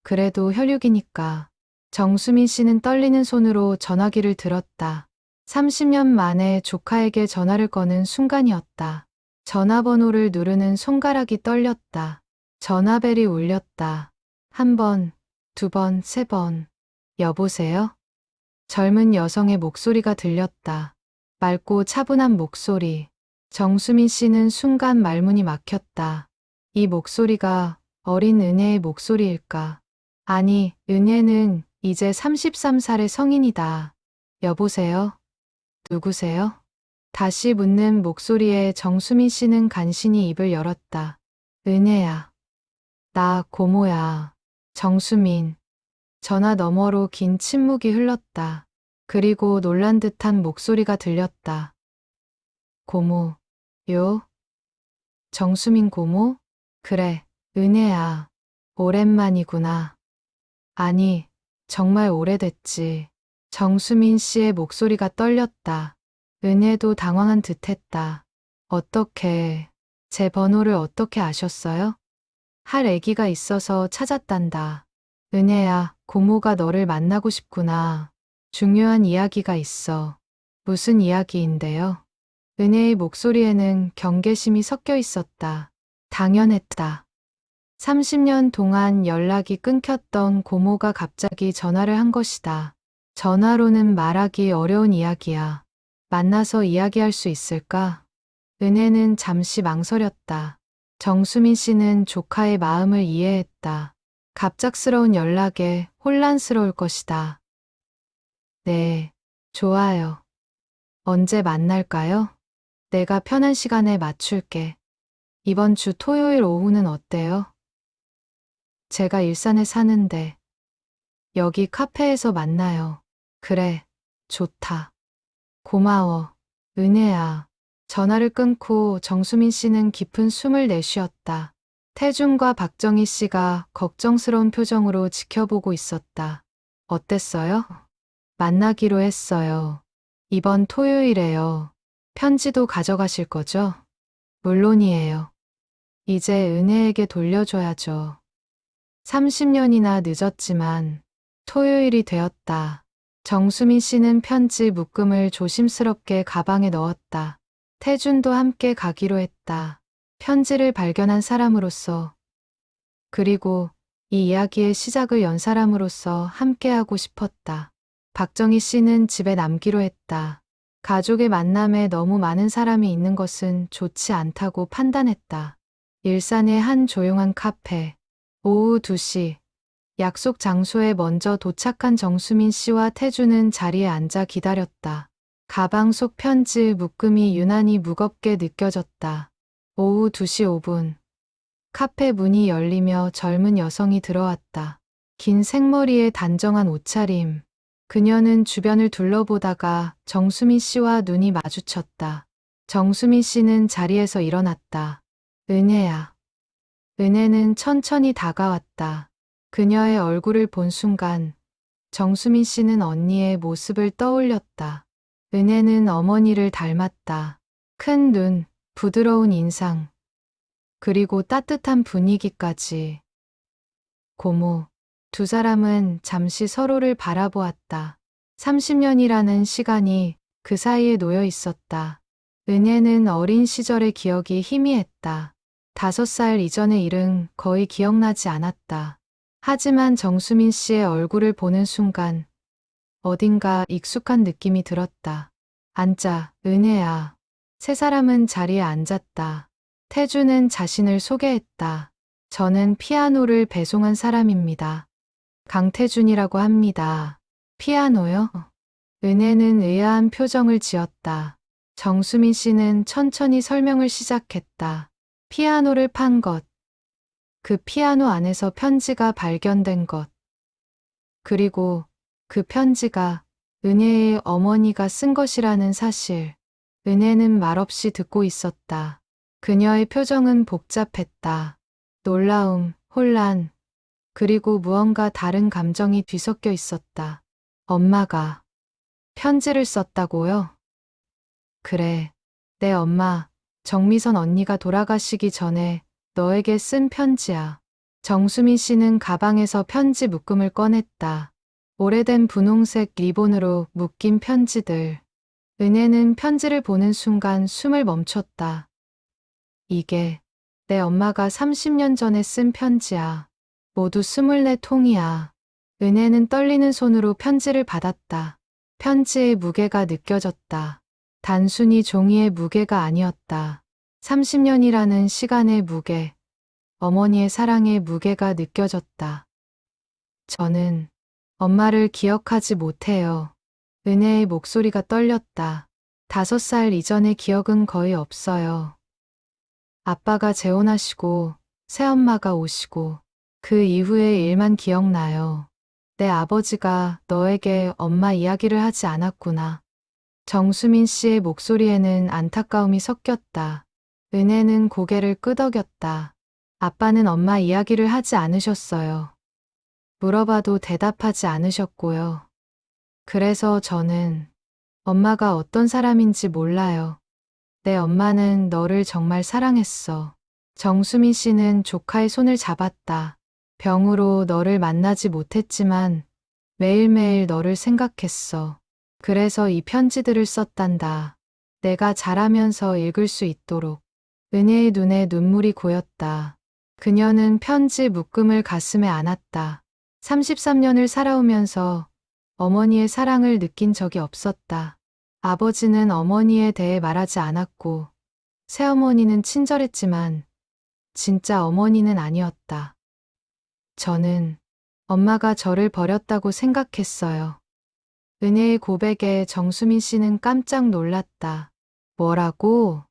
그래도 혈육이니까. 정수민 씨는 떨리는 손으로 전화기를 들었다. 30년 만에 조카에게 전화를 거는 순간이었다. 전화번호를 누르는 손가락이 떨렸다. 전화벨이 울렸다. 한 번, 두 번, 세 번. 여보세요? 젊은 여성의 목소리가 들렸다. 맑고 차분한 목소리. 정수민 씨는 순간 말문이 막혔다. 이 목소리가 어린 은혜의 목소리일까? 아니, 은혜는 이제 33살의 성인이다. 여보세요? 누구세요? 다시 묻는 목소리에 정수민 씨는 간신히 입을 열었다. 은혜야. 나 고모야. 정수민. 전화 너머로 긴 침묵이 흘렀다. 그리고 놀란 듯한 목소리가 들렸다. 고모. 요? 정수민 고모? 그래, 은혜야. 오랜만이구나. 아니, 정말 오래됐지. 정수민 씨의 목소리가 떨렸다. 은혜도 당황한 듯했다. 어떻게, 제 번호를 어떻게 아셨어요? 할 애기가 있어서 찾았단다. 은혜야, 고모가 너를 만나고 싶구나. 중요한 이야기가 있어. 무슨 이야기인데요? 은혜의 목소리에는 경계심이 섞여 있었다. 당연했다. 30년 동안 연락이 끊겼던 고모가 갑자기 전화를 한 것이다. 전화로는 말하기 어려운 이야기야. 만나서 이야기할 수 있을까? 은혜는 잠시 망설였다. 정수민 씨는 조카의 마음을 이해했다. 갑작스러운 연락에 혼란스러울 것이다. 네, 좋아요. 언제 만날까요? 내가 편한 시간에 맞출게. 이번 주 토요일 오후는 어때요? 제가 일산에 사는데 여기 카페에서 만나요. 그래, 좋다. 고마워, 은혜야. 전화를 끊고 정수민 씨는 깊은 숨을 내쉬었다. 태준과 박정희 씨가 걱정스러운 표정으로 지켜보고 있었다. 어땠어요? 만나기로 했어요. 이번 토요일에요. 편지도 가져가실 거죠? 물론이에요. 이제 은혜에게 돌려줘야죠. 30년이나 늦었지만 토요일이 되었다. 정수민 씨는 편지 묶음을 조심스럽게 가방에 넣었다. 태준도 함께 가기로 했다. 편지를 발견한 사람으로서, 그리고 이 이야기의 시작을 연 사람으로서 함께하고 싶었다. 박정희 씨는 집에 남기로 했다. 가족의 만남에 너무 많은 사람이 있는 것은 좋지 않다고 판단했다. 일산의 한 조용한 카페. 오후 2시. 약속 장소에 먼저 도착한 정수민 씨와 태주는 자리에 앉아 기다렸다. 가방 속 편지 묶음이 유난히 무겁게 느껴졌다. 오후 2시 5분. 카페 문이 열리며 젊은 여성이 들어왔다. 긴 생머리에 단정한 옷차림. 그녀는 주변을 둘러보다가 정수민 씨와 눈이 마주쳤다. 정수민 씨는 자리에서 일어났다. 은혜야. 은혜는 천천히 다가왔다. 그녀의 얼굴을 본 순간 정수민 씨는 언니의 모습을 떠올렸다. 은혜는 어머니를 닮았다. 큰 눈, 부드러운 인상, 그리고 따뜻한 분위기까지. 고모. 두 사람은 잠시 서로를 바라보았다. 30년이라는 시간이 그 사이에 놓여 있었다. 은혜는 어린 시절의 기억이 희미했다. 5살 이전의 일은 거의 기억나지 않았다. 하지만 정수민 씨의 얼굴을 보는 순간 어딘가 익숙한 느낌이 들었다. 앉자, 은혜야. 세 사람은 자리에 앉았다. 태주는 자신을 소개했다. 저는 피아노를 배송한 사람입니다. 강태준이라고 합니다. 피아노요? 은혜는 의아한 표정을 지었다. 정수민 씨는 천천히 설명을 시작했다. 피아노를 판 것. 그 피아노 안에서 편지가 발견된 것. 그리고 그 편지가 은혜의 어머니가 쓴 것이라는 사실. 은혜는 말없이 듣고 있었다. 그녀의 표정은 복잡했다. 놀라움, 혼란, 그리고 무언가 다른 감정이 뒤섞여 있었다. 엄마가 편지를 썼다고요? 그래, 내 엄마, 정미선 언니가 돌아가시기 전에 너에게 쓴 편지야. 정수민 씨는 가방에서 편지 묶음을 꺼냈다. 오래된 분홍색 리본으로 묶인 편지들. 은혜는 편지를 보는 순간 숨을 멈췄다. 이게 내 엄마가 30년 전에 쓴 편지야. 모두 24통이야. 은혜는 떨리는 손으로 편지를 받았다. 편지의 무게가 느껴졌다. 단순히 종이의 무게가 아니었다. 30년이라는 시간의 무게, 어머니의 사랑의 무게가 느껴졌다. 저는 엄마를 기억하지 못해요. 은혜의 목소리가 떨렸다. 5살 이전의 기억은 거의 없어요. 아빠가 재혼하시고 새엄마가 오시고 그 이후의 일만 기억나요. 내 아버지가 너에게 엄마 이야기를 하지 않았구나. 정수민 씨의 목소리에는 안타까움이 섞였다. 은혜는 고개를 끄덕였다. 아빠는 엄마 이야기를 하지 않으셨어요. 물어봐도 대답하지 않으셨고요. 그래서 저는 엄마가 어떤 사람인지 몰라요. 내 엄마는 너를 정말 사랑했어. 정수민 씨는 조카의 손을 잡았다. 병으로 너를 만나지 못했지만 매일매일 너를 생각했어. 그래서 이 편지들을 썼단다. 내가 자라면서 읽을 수 있도록. 은혜의 눈에 눈물이 고였다. 그녀는 편지 묶음을 가슴에 안았다. 33년을 살아오면서 어머니의 사랑을 느낀 적이 없었다. 아버지는 어머니에 대해 말하지 않았고, 새어머니는 친절했지만 진짜 어머니는 아니었다. 저는 엄마가 저를 버렸다고 생각했어요. 은혜의 고백에 정수민 씨는 깜짝 놀랐다. 뭐라고?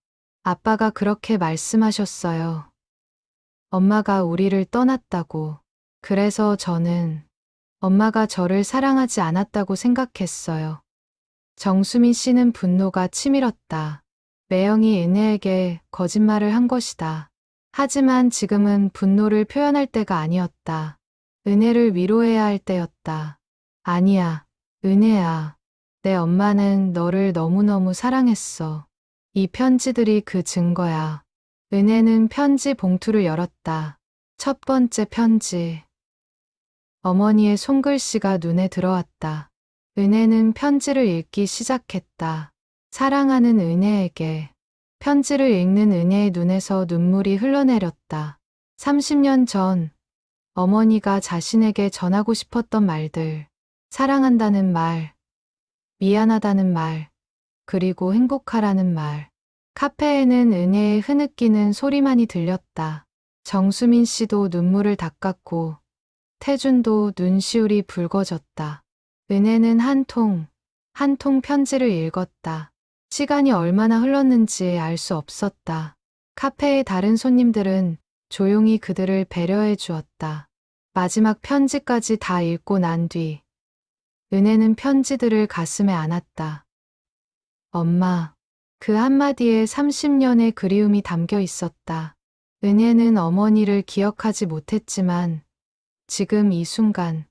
아빠가 그렇게 말씀하셨어요. 엄마가 우리를 떠났다고. 그래서 저는 엄마가 저를 사랑하지 않았다고 생각했어요. 정수민 씨는 분노가 치밀었다. 매영이 은혜에게 거짓말을 한 것이다. 하지만 지금은 분노를 표현할 때가 아니었다. 은혜를 위로해야 할 때였다. 아니야, 은혜야. 내 엄마는 너를 너무너무 사랑했어. 이 편지들이 그 증거야. 은혜는 편지 봉투를 열었다. 첫 번째 편지. 어머니의 손글씨가 눈에 들어왔다. 은혜는 편지를 읽기 시작했다. 사랑하는 은혜에게. 편지를 읽는 은혜의 눈에서 눈물이 흘러내렸다. 30년 전 어머니가 자신에게 전하고 싶었던 말들. 사랑한다는 말, 미안하다는 말, 그리고 행복하라는 말. 카페에는 은혜의 흐느끼는 소리만이 들렸다. 정수민 씨도 눈물을 닦았고 태준도 눈시울이 붉어졌다. 은혜는 한 통 편지를 읽었다. 시간이 얼마나 흘렀는지 알 수 없었다. 카페의 다른 손님들은 조용히 그들을 배려해 주었다. 마지막 편지까지 다 읽고 난 뒤 은혜는 편지들을 가슴에 안았다. 엄마. 그 한마디에 30년의 그리움이 담겨 있었다. 은혜는 어머니를 기억하지 못했지만 지금 이 순간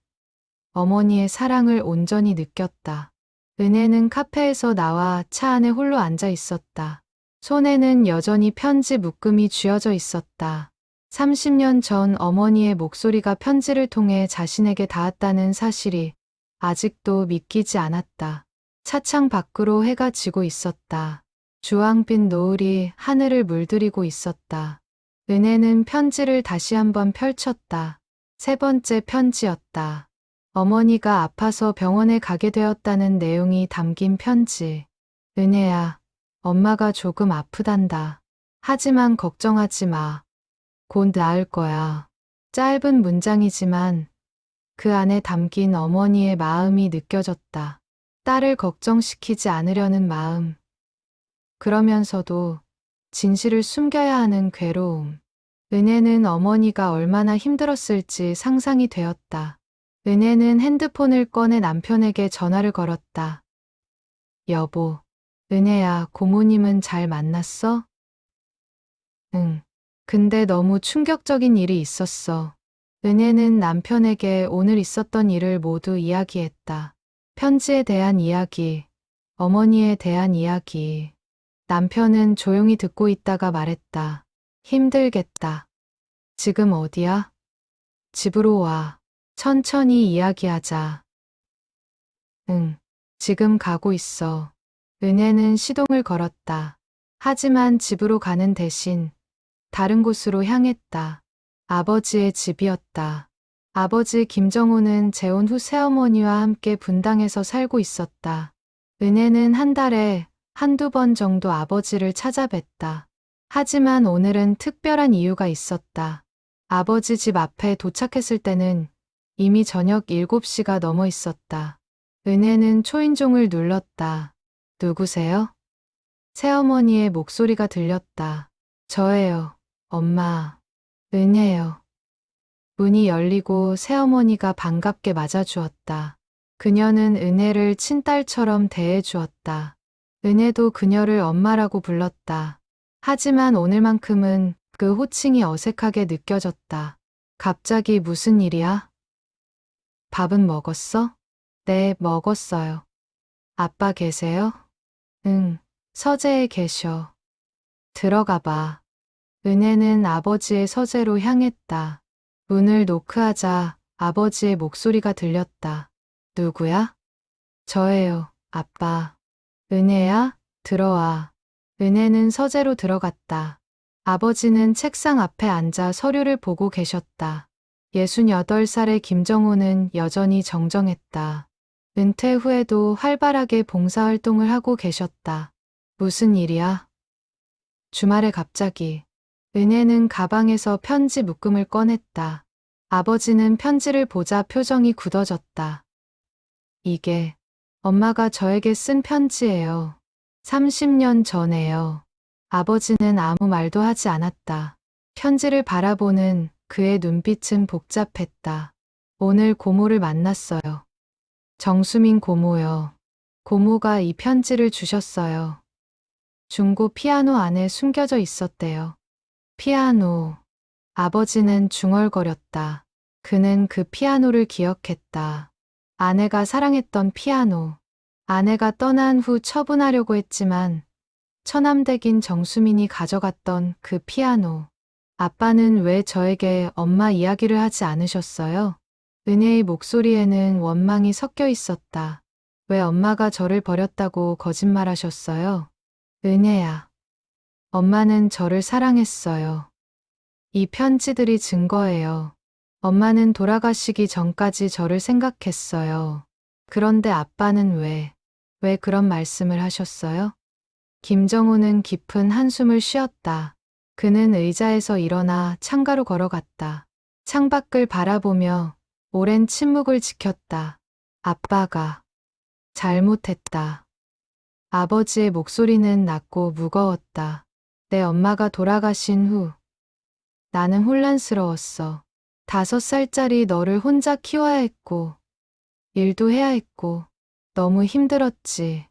어머니의 사랑을 온전히 느꼈다. 은혜는 카페에서 나와 차 안에 홀로 앉아 있었다. 손에는 여전히 편지 묶음이 쥐어져 있었다. 30년 전 어머니의 목소리가 편지를 통해 자신에게 닿았다는 사실이 아직도 믿기지 않았다. 차창 밖으로 해가 지고 있었다. 주황빛 노을이 하늘을 물들이고 있었다. 은혜는 편지를 다시 한번 펼쳤다. 세 번째 편지였다. 어머니가 아파서 병원에 가게 되었다는 내용이 담긴 편지. 은혜야, 엄마가 조금 아프단다. 하지만 걱정하지 마. 곧 나을 거야. 짧은 문장이지만 그 안에 담긴 어머니의 마음이 느껴졌다. 딸을 걱정시키지 않으려는 마음. 그러면서도 진실을 숨겨야 하는 괴로움. 은혜는 어머니가 얼마나 힘들었을지 상상이 되었다. 은혜는 핸드폰을 꺼내 남편에게 전화를 걸었다. 여보, 은혜야, 고모님은 잘 만났어? 응. 근데 너무 충격적인 일이 있었어. 은혜는 남편에게 오늘 있었던 일을 모두 이야기했다. 편지에 대한 이야기, 어머니에 대한 이야기. 남편은 조용히 듣고 있다가 말했다. 힘들겠다. 지금 어디야? 집으로 와. 천천히 이야기하자. 응, 지금 가고 있어. 은혜는 시동을 걸었다. 하지만 집으로 가는 대신 다른 곳으로 향했다. 아버지의 집이었다. 아버지 김정호는 재혼 후 새어머니와 함께 분당에서 살고 있었다. 은혜는 한 달에 한두 번 정도 아버지를 찾아뵀다. 하지만 오늘은 특별한 이유가 있었다. 아버지 집 앞에 도착했을 때는 이미 저녁 7시가 넘어 있었다. 은혜는 초인종을 눌렀다. 누구세요? 새어머니의 목소리가 들렸다. 저예요, 엄마. 은혜요. 문이 열리고 새어머니가 반갑게 맞아주었다. 그녀는 은혜를 친딸처럼 대해주었다. 은혜도 그녀를 엄마라고 불렀다. 하지만 오늘만큼은 그 호칭이 어색하게 느껴졌다. 갑자기 무슨 일이야? 밥은 먹었어? 네, 먹었어요. 아빠 계세요? 응, 서재에 계셔. 들어가 봐. 은혜는 아버지의 서재로 향했다. 문을 노크하자 아버지의 목소리가 들렸다. 누구야? 저예요, 아빠. 은혜야, 들어와. 은혜는 서재로 들어갔다. 아버지는 책상 앞에 앉아 서류를 보고 계셨다. 68살의 김정호는 여전히 정정했다. 은퇴 후에도 활발하게 봉사활동을 하고 계셨다. 무슨 일이야? 주말에 갑자기 은혜는 가방에서 편지 묶음을 꺼냈다. 아버지는 편지를 보자 표정이 굳어졌다. 이게 엄마가 저에게 쓴 편지예요. 30년 전에요. 아버지는 아무 말도 하지 않았다. 편지를 바라보는 그의 눈빛은 복잡했다. 오늘 고모를 만났어요. 정수민 고모요. 고모가 이 편지를 주셨어요. 중고 피아노 안에 숨겨져 있었대요. 피아노. 아버지는 중얼거렸다. 그는 그 피아노를 기억했다. 아내가 사랑했던 피아노. 아내가 떠난 후 처분하려고 했지만 처남댁인 정수민이 가져갔던 그 피아노. 아빠는 왜 저에게 엄마 이야기를 하지 않으셨어요? 은혜의 목소리에는 원망이 섞여 있었다. 왜 엄마가 저를 버렸다고 거짓말하셨어요? 은혜야. 엄마는 저를 사랑했어요. 이 편지들이 증거예요. 엄마는 돌아가시기 전까지 저를 생각했어요. 그런데 아빠는 왜 그런 말씀을 하셨어요? 김정호는 깊은 한숨을 쉬었다. 그는 의자에서 일어나 창가로 걸어갔다. 창밖을 바라보며 오랜 침묵을 지켰다. 아빠가 잘못했다. 아버지의 목소리는 낮고 무거웠다. 내 엄마가 돌아가신 후 나는 혼란스러웠어. 5살짜리 너를 혼자 키워야 했고 일도 해야 했고 너무 힘들었지.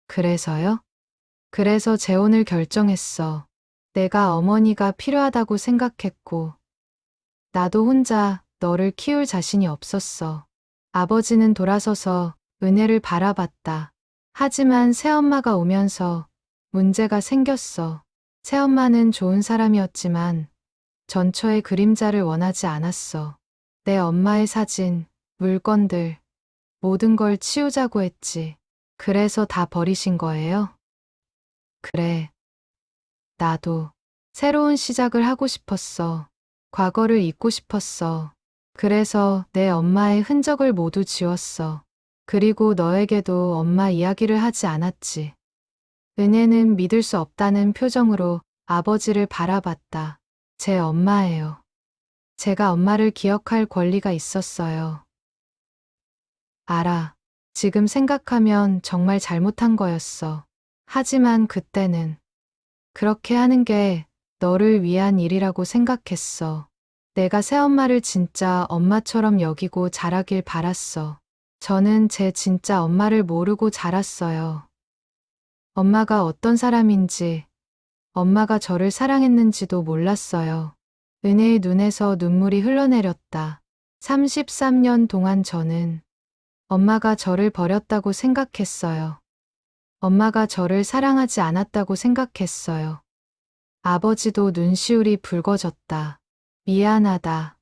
그래서요? 그래서 재혼을 결정했어. 내가 어머니가 필요하다고 생각했고 나도 혼자 너를 키울 자신이 없었어. 아버지는 돌아서서 은혜를 바라봤다. 하지만 새엄마가 오면서 문제가 생겼어. 새엄마는 좋은 사람이었지만 전처의 그림자를 원하지 않았어. 내 엄마의 사진, 물건들, 모든 걸 치우자고 했지. 그래서 다 버리신 거예요? 그래. 나도 새로운 시작을 하고 싶었어. 과거를 잊고 싶었어. 그래서 내 엄마의 흔적을 모두 지웠어. 그리고 너에게도 엄마 이야기를 하지 않았지. 은혜는 믿을 수 없다는 표정으로 아버지를 바라봤다. 제 엄마예요. 제가 엄마를 기억할 권리가 있었어요. 알아. 지금 생각하면 정말 잘못한 거였어. 하지만 그때는 그렇게 하는 게 너를 위한 일이라고 생각했어. 내가 새엄마를 진짜 엄마처럼 여기고 자라길 바랐어. 저는 제 진짜 엄마를 모르고 자랐어요. 엄마가 어떤 사람인지, 엄마가 저를 사랑했는지도 몰랐어요. 은혜의 눈에서 눈물이 흘러내렸다. 33년 동안 저는 엄마가 저를 버렸다고 생각했어요. 엄마가 저를 사랑하지 않았다고 생각했어요. 아버지도 눈시울이 붉어졌다. 미안하다.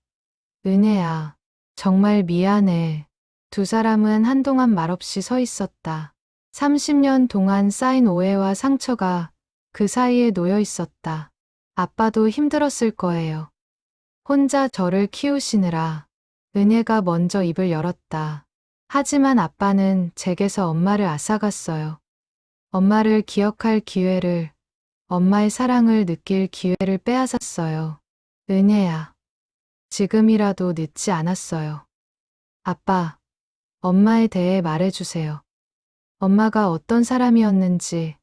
은혜야, 정말 미안해. 두 사람은 한동안 말없이 서 있었다. 30년 동안 쌓인 오해와 상처가 그 사이에 놓여 있었다. 아빠도 힘들었을 거예요. 혼자 저를 키우시느라 은혜가 먼저 입을 열었다. 하지만 아빠는 제게서 엄마를 앗아갔어요. 엄마를 기억할 기회를, 엄마의 사랑을 느낄 기회를 빼앗았어요. 은혜야, 지금이라도 늦지 않았어요. 아빠, 엄마에 대해 말해주세요. 엄마가 어떤 사람이었는지,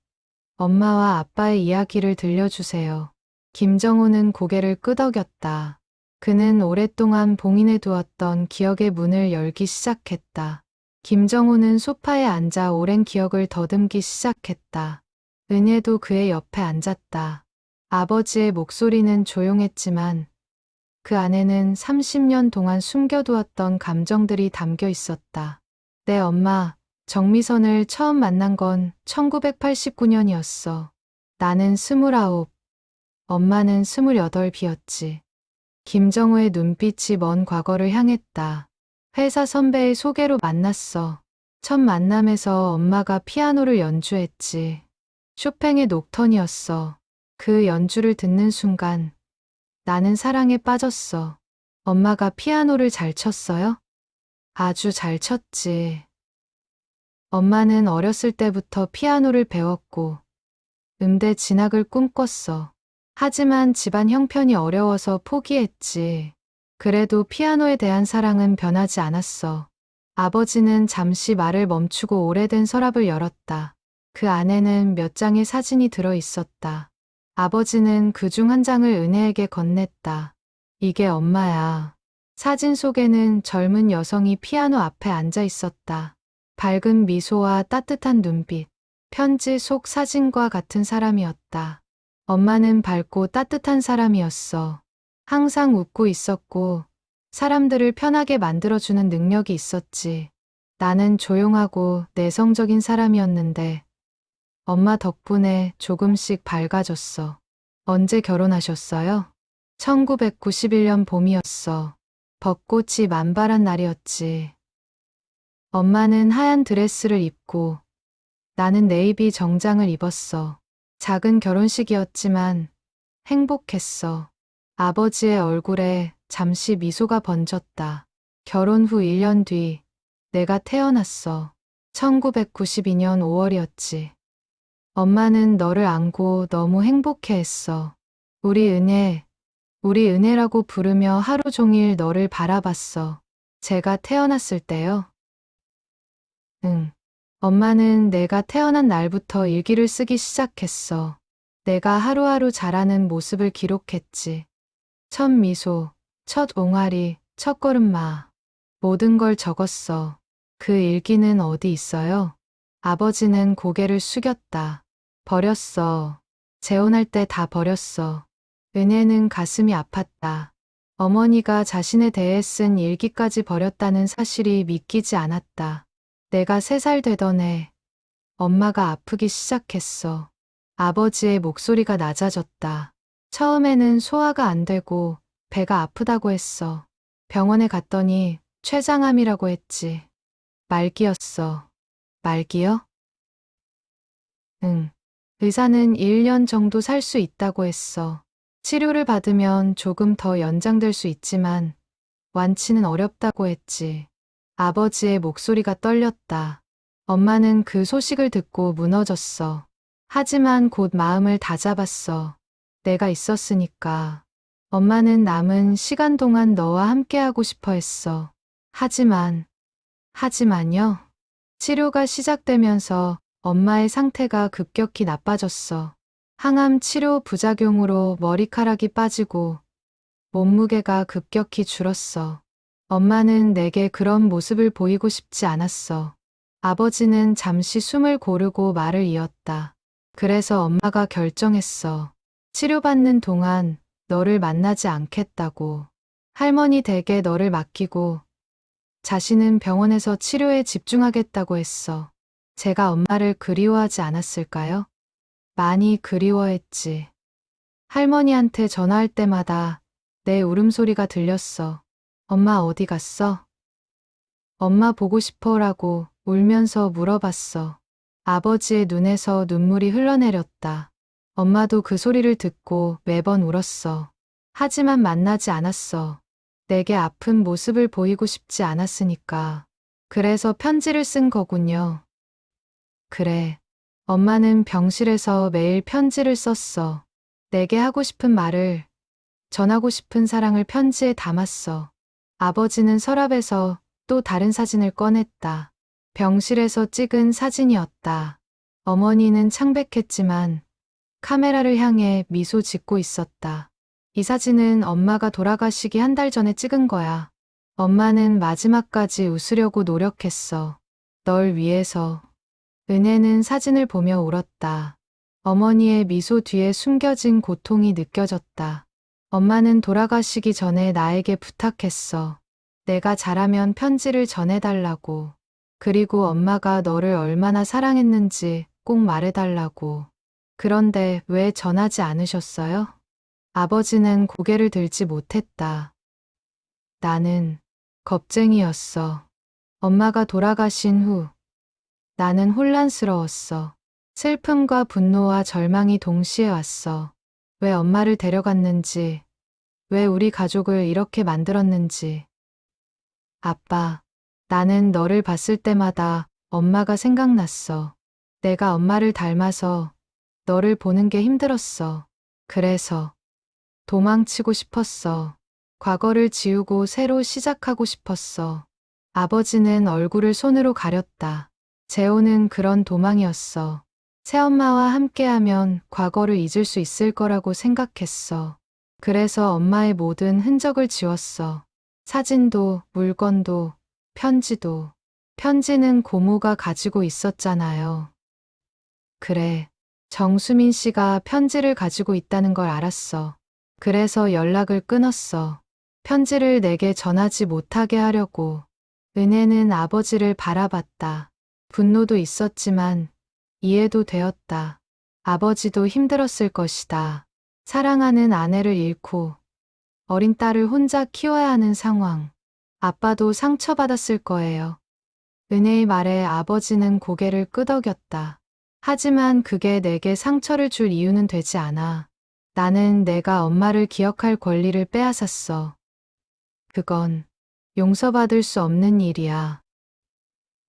엄마와 아빠의 이야기를 들려주세요. 김정호는 고개를 끄덕였다. 그는 오랫동안 봉인해 두었던 기억의 문을 열기 시작했다. 김정호는 소파에 앉아 오랜 기억을 더듬기 시작했다. 은혜도 그의 옆에 앉았다. 아버지의 목소리는 조용했지만 그 안에는 30년 동안 숨겨두었던 감정들이 담겨 있었다. 내 엄마, 정미선을 처음 만난 건 1989년이었어. 나는 29, 엄마는 28이었지. 김정호의 눈빛이 먼 과거를 향했다. 회사 선배의 소개로 만났어. 첫 만남에서 엄마가 피아노를 연주했지. 쇼팽의 녹턴이었어. 그 연주를 듣는 순간 나는 사랑에 빠졌어. 엄마가 피아노를 잘 쳤어요? 아주 잘 쳤지. 엄마는 어렸을 때부터 피아노를 배웠고 음대 진학을 꿈꿨어. 하지만 집안 형편이 어려워서 포기했지. 그래도 피아노에 대한 사랑은 변하지 않았어. 아버지는 잠시 말을 멈추고 오래된 서랍을 열었다. 그 안에는 몇 장의 사진이 들어 있었다. 아버지는 그 중 한 장을 은혜에게 건넸다. 이게 엄마야. 사진 속에는 젊은 여성이 피아노 앞에 앉아 있었다. 밝은 미소와 따뜻한 눈빛, 편지 속 사진과 같은 사람이었다. 엄마는 밝고 따뜻한 사람이었어. 항상 웃고 있었고 사람들을 편하게 만들어주는 능력이 있었지. 나는 조용하고 내성적인 사람이었는데 엄마 덕분에 조금씩 밝아졌어. 언제 결혼하셨어요? 1991년 봄이었어. 벚꽃이 만발한 날이었지. 엄마는 하얀 드레스를 입고 나는 네이비 정장을 입었어. 작은 결혼식이었지만 행복했어. 아버지의 얼굴에 잠시 미소가 번졌다. 결혼 후 1년 뒤 내가 태어났어. 1992년 5월이었지. 엄마는 너를 안고 너무 행복해했어. 우리 은혜라고 부르며 하루 종일 너를 바라봤어. 제가 태어났을 때요? 응. 엄마는 내가 태어난 날부터 일기를 쓰기 시작했어. 내가 하루하루 자라는 모습을 기록했지. 첫 미소, 첫 옹알이, 첫 걸음마. 모든 걸 적었어. 그 일기는 어디 있어요? 아버지는 고개를 숙였다. 버렸어. 재혼할 때 다 버렸어. 은혜는 가슴이 아팠다. 어머니가 자신에 대해 쓴 일기까지 버렸다는 사실이 믿기지 않았다. 내가 3살 되던 해, 엄마가 아프기 시작했어. 아버지의 목소리가 낮아졌다. 처음에는 소화가 안 되고 배가 아프다고 했어. 병원에 갔더니 췌장암이라고 했지. 말기였어. 말기요? 응. 의사는 1년 정도 살 수 있다고 했어. 치료를 받으면 조금 더 연장될 수 있지만 완치는 어렵다고 했지. 아버지의 목소리가 떨렸다. 엄마는 그 소식을 듣고 무너졌어. 하지만 곧 마음을 다잡았어. 내가 있었으니까. 엄마는 남은 시간 동안 너와 함께하고 싶어 했어. 하지만요. 치료가 시작되면서 엄마의 상태가 급격히 나빠졌어. 항암 치료 부작용으로 머리카락이 빠지고 몸무게가 급격히 줄었어. 엄마는 내게 그런 모습을 보이고 싶지 않았어. 아버지는 잠시 숨을 고르고 말을 이었다. 그래서 엄마가 결정했어. 치료받는 동안 너를 만나지 않겠다고. 할머니 댁에 너를 맡기고 자신은 병원에서 치료에 집중하겠다고 했어. 제가 엄마를 그리워하지 않았을까요? 많이 그리워했지. 할머니한테 전화할 때마다 내 울음소리가 들렸어. 엄마 어디 갔어? 엄마 보고 싶어라고 울면서 물어봤어. 아버지의 눈에서 눈물이 흘러내렸다. 엄마도 그 소리를 듣고 매번 울었어. 하지만 만나지 않았어. 내게 아픈 모습을 보이고 싶지 않았으니까. 그래서 편지를 쓴 거군요. 그래. 엄마는 병실에서 매일 편지를 썼어. 내게 하고 싶은 말을, 전하고 싶은 사랑을 편지에 담았어. 아버지는 서랍에서 또 다른 사진을 꺼냈다. 병실에서 찍은 사진이었다. 어머니는 창백했지만 카메라를 향해 미소 짓고 있었다. 이 사진은 엄마가 돌아가시기 1달 전에 찍은 거야. 엄마는 마지막까지 웃으려고 노력했어. 널 위해서. 은혜는 사진을 보며 울었다. 어머니의 미소 뒤에 숨겨진 고통이 느껴졌다. 엄마는 돌아가시기 전에 나에게 부탁했어. 내가 잘하면 편지를 전해달라고. 그리고 엄마가 너를 얼마나 사랑했는지 꼭 말해달라고. 그런데 왜 전하지 않으셨어요? 아버지는 고개를 들지 못했다. 나는 겁쟁이였어. 엄마가 돌아가신 후 나는 혼란스러웠어. 슬픔과 분노와 절망이 동시에 왔어. 왜 엄마를 데려갔는지, 왜 우리 가족을 이렇게 만들었는지. 아빠, 나는 너를 봤을 때마다 엄마가 생각났어. 내가 엄마를 닮아서 너를 보는 게 힘들었어. 그래서 도망치고 싶었어. 과거를 지우고 새로 시작하고 싶었어. 아버지는 얼굴을 손으로 가렸다. 재혼은 그런 도망이었어. 새엄마와 함께하면 과거를 잊을 수 있을 거라고 생각했어. 그래서 엄마의 모든 흔적을 지웠어. 사진도, 물건도, 편지도. 편지는 고모가 가지고 있었잖아요. 그래. 정수민 씨가 편지를 가지고 있다는 걸 알았어. 그래서 연락을 끊었어. 편지를 내게 전하지 못하게 하려고. 은혜는 아버지를 바라봤다. 분노도 있었지만 이해도 되었다. 아버지도 힘들었을 것이다. 사랑하는 아내를 잃고 어린 딸을 혼자 키워야 하는 상황. 아빠도 상처받았을 거예요. 은혜의 말에 아버지는 고개를 끄덕였다. 하지만 그게 내게 상처를 줄 이유는 되지 않아. 나는 내가 엄마를 기억할 권리를 빼앗았어. 그건 용서받을 수 없는 일이야.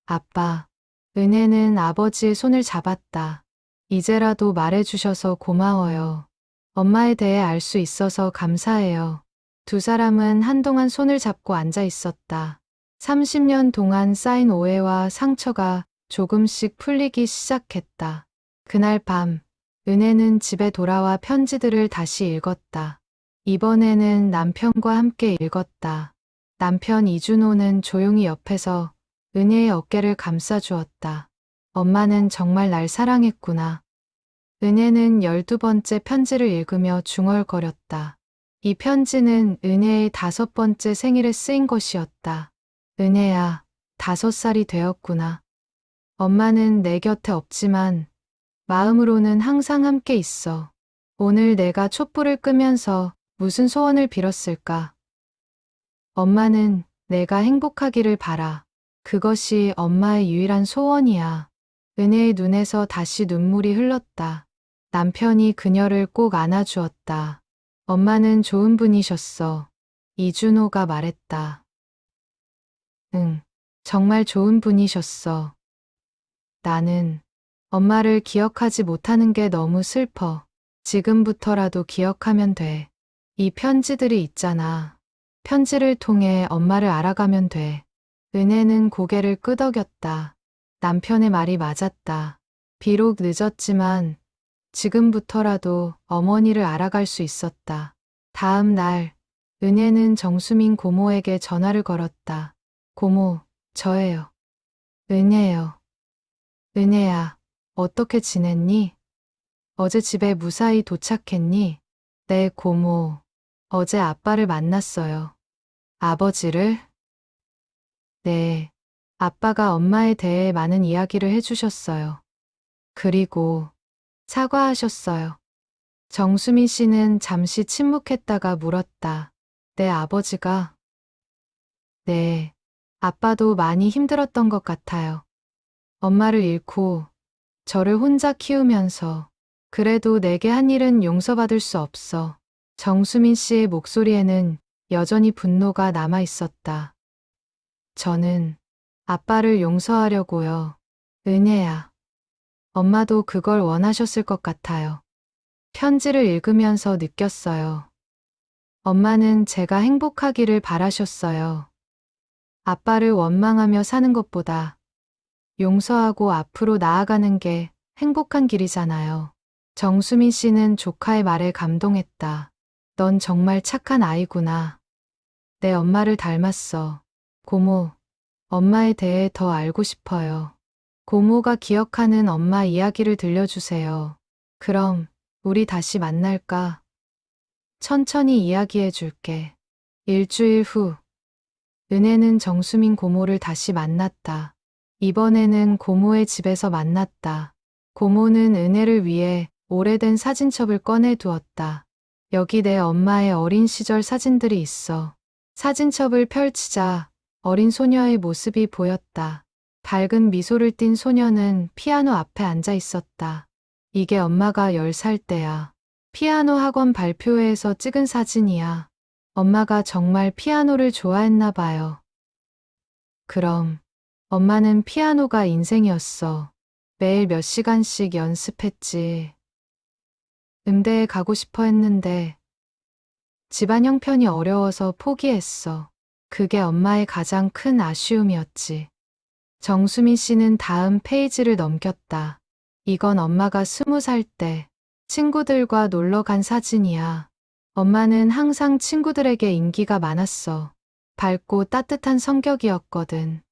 아빠, 은혜는 아버지의 손을 잡았다. 이제라도 말해주셔서 고마워요. 엄마에 대해 알 수 있어서 감사해요. 두 사람은 한동안 손을 잡고 앉아 있었다. 30년 동안 쌓인 오해와 상처가 조금씩 풀리기 시작했다. 그날 밤, 은혜는 집에 돌아와 편지들을 다시 읽었다. 이번에는 남편과 함께 읽었다. 남편 이준호는 조용히 옆에서 은혜의 어깨를 감싸주었다. 엄마는 정말 날 사랑했구나. 은혜는 12번째 편지를 읽으며 중얼거렸다. 이 편지는 은혜의 5번째 생일에 쓰인 것이었다. 은혜야, 5살이 되었구나. 엄마는 내 곁에 없지만 마음으로는 항상 함께 있어. 오늘 내가 촛불을 끄면서 무슨 소원을 빌었을까? 엄마는 내가 행복하기를 바라. 그것이 엄마의 유일한 소원이야. 은혜의 눈에서 다시 눈물이 흘렀다. 남편이 그녀를 꼭 안아주었다. 엄마는 좋은 분이셨어. 이준호가 말했다. 응, 정말 좋은 분이셨어. 나는 엄마를 기억하지 못하는 게 너무 슬퍼. 지금부터라도 기억하면 돼. 이 편지들이 있잖아. 편지를 통해 엄마를 알아가면 돼. 은혜는 고개를 끄덕였다. 남편의 말이 맞았다. 비록 늦었지만 지금부터라도 어머니를 알아갈 수 있었다. 다음 날, 은혜는 정수민 고모에게 전화를 걸었다. 고모, 저예요. 은혜요. 은혜야, 어떻게 지냈니? 어제 집에 무사히 도착했니? 네, 고모. 어제 아빠를 만났어요. 아버지를? 네. 아빠가 엄마에 대해 많은 이야기를 해주셨어요. 그리고 사과하셨어요. 정수민 씨는 잠시 침묵했다가 물었다. 내 아버지가? 네. 아빠도 많이 힘들었던 것 같아요. 엄마를 잃고 저를 혼자 키우면서 그래도 내게 한 일은 용서받을 수 없어. 정수민 씨의 목소리에는 여전히 분노가 남아 있었다. 저는 아빠를 용서하려고요. 은혜야. 엄마도 그걸 원하셨을 것 같아요. 편지를 읽으면서 느꼈어요. 엄마는 제가 행복하기를 바라셨어요. 아빠를 원망하며 사는 것보다 용서하고 앞으로 나아가는 게 행복한 길이잖아요. 정수민 씨는 조카의 말에 감동했다. 넌 정말 착한 아이구나. 내 엄마를 닮았어. 고모, 엄마에 대해 더 알고 싶어요. 고모가 기억하는 엄마 이야기를 들려주세요. 그럼 우리 다시 만날까? 천천히 이야기해 줄게. 일주일 후, 은혜는 정수민 고모를 다시 만났다. 이번에는 고모의 집에서 만났다. 고모는 은혜를 위해 오래된 사진첩을 꺼내 두었다. 여기 내 엄마의 어린 시절 사진들이 있어. 사진첩을 펼치자 어린 소녀의 모습이 보였다. 밝은 미소를 띤 소녀는 피아노 앞에 앉아 있었다. 이게 엄마가 10살 때야. 피아노 학원 발표회에서 찍은 사진이야. 엄마가 정말 피아노를 좋아했나 봐요. 그럼 엄마는 피아노가 인생이었어. 매일 몇 시간씩 연습했지. 음대에 가고 싶어 했는데 집안 형편이 어려워서 포기했어. 그게 엄마의 가장 큰 아쉬움이었지. 정수민 씨는 다음 페이지를 넘겼다. 이건 엄마가 20살 때 친구들과 놀러 간 사진이야. 엄마는 항상 친구들에게 인기가 많았어. 밝고 따뜻한 성격이었거든.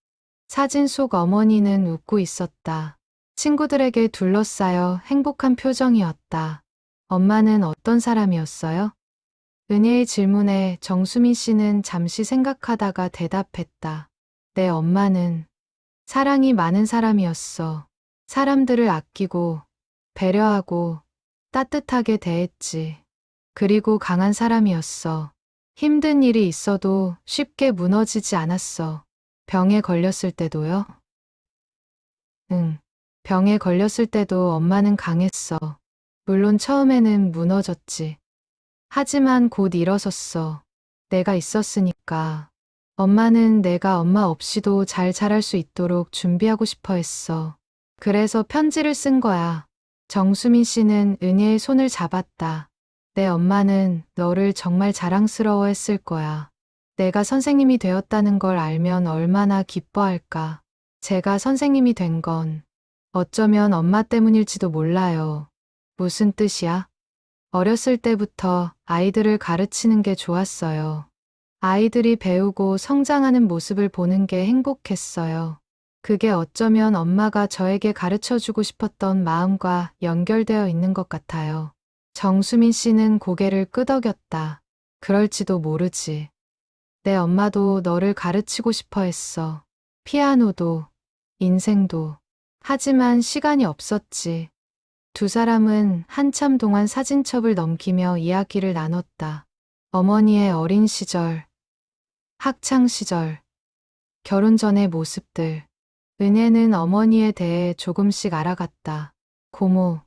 사진 속 어머니는 웃고 있었다. 친구들에게 둘러싸여 행복한 표정이었다. 엄마는 어떤 사람이었어요? 은혜의 질문에 정수민 씨는 잠시 생각하다가 대답했다. 내 엄마는 사랑이 많은 사람이었어. 사람들을 아끼고 배려하고 따뜻하게 대했지. 그리고 강한 사람이었어. 힘든 일이 있어도 쉽게 무너지지 않았어. 병에 걸렸을 때도요? 응. 병에 걸렸을 때도 엄마는 강했어. 물론 처음에는 무너졌지. 하지만 곧 일어섰어. 내가 있었으니까. 엄마는 내가 엄마 없이도 잘 자랄 수 있도록 준비하고 싶어 했어. 그래서 편지를 쓴 거야. 정수민 씨는 은혜의 손을 잡았다. 내 엄마는 너를 정말 자랑스러워 했을 거야. 내가 선생님이 되었다는 걸 알면 얼마나 기뻐할까. 제가 선생님이 된 건 어쩌면 엄마 때문일지도 몰라요. 무슨 뜻이야? 어렸을 때부터 아이들을 가르치는 게 좋았어요. 아이들이 배우고 성장하는 모습을 보는 게 행복했어요. 그게 어쩌면 엄마가 저에게 가르쳐 주고 싶었던 마음과 연결되어 있는 것 같아요. 정수민 씨는 고개를 끄덕였다. 그럴지도 모르지. 내 엄마도 너를 가르치고 싶어 했어. 피아노도, 인생도. 하지만 시간이 없었지. 두 사람은 한참 동안 사진첩을 넘기며 이야기를 나눴다. 어머니의 어린 시절, 학창 시절, 결혼 전의 모습들. 은혜는 어머니에 대해 조금씩 알아갔다. 고모,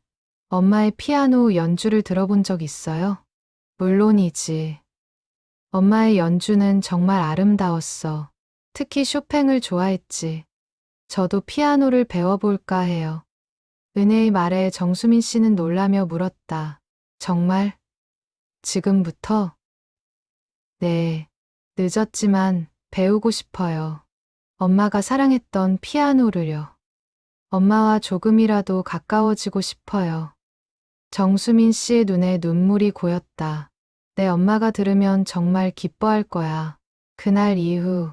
엄마의 피아노 연주를 들어본 적 있어요? 물론이지. 엄마의 연주는 정말 아름다웠어. 특히 쇼팽을 좋아했지. 저도 피아노를 배워볼까 해요. 은혜의 말에 정수민 씨는 놀라며 물었다. 정말? 지금부터? 네, 늦었지만 배우고 싶어요. 엄마가 사랑했던 피아노를요. 엄마와 조금이라도 가까워지고 싶어요. 정수민 씨의 눈에 눈물이 고였다. 내 엄마가 들으면 정말 기뻐할 거야. 그날 이후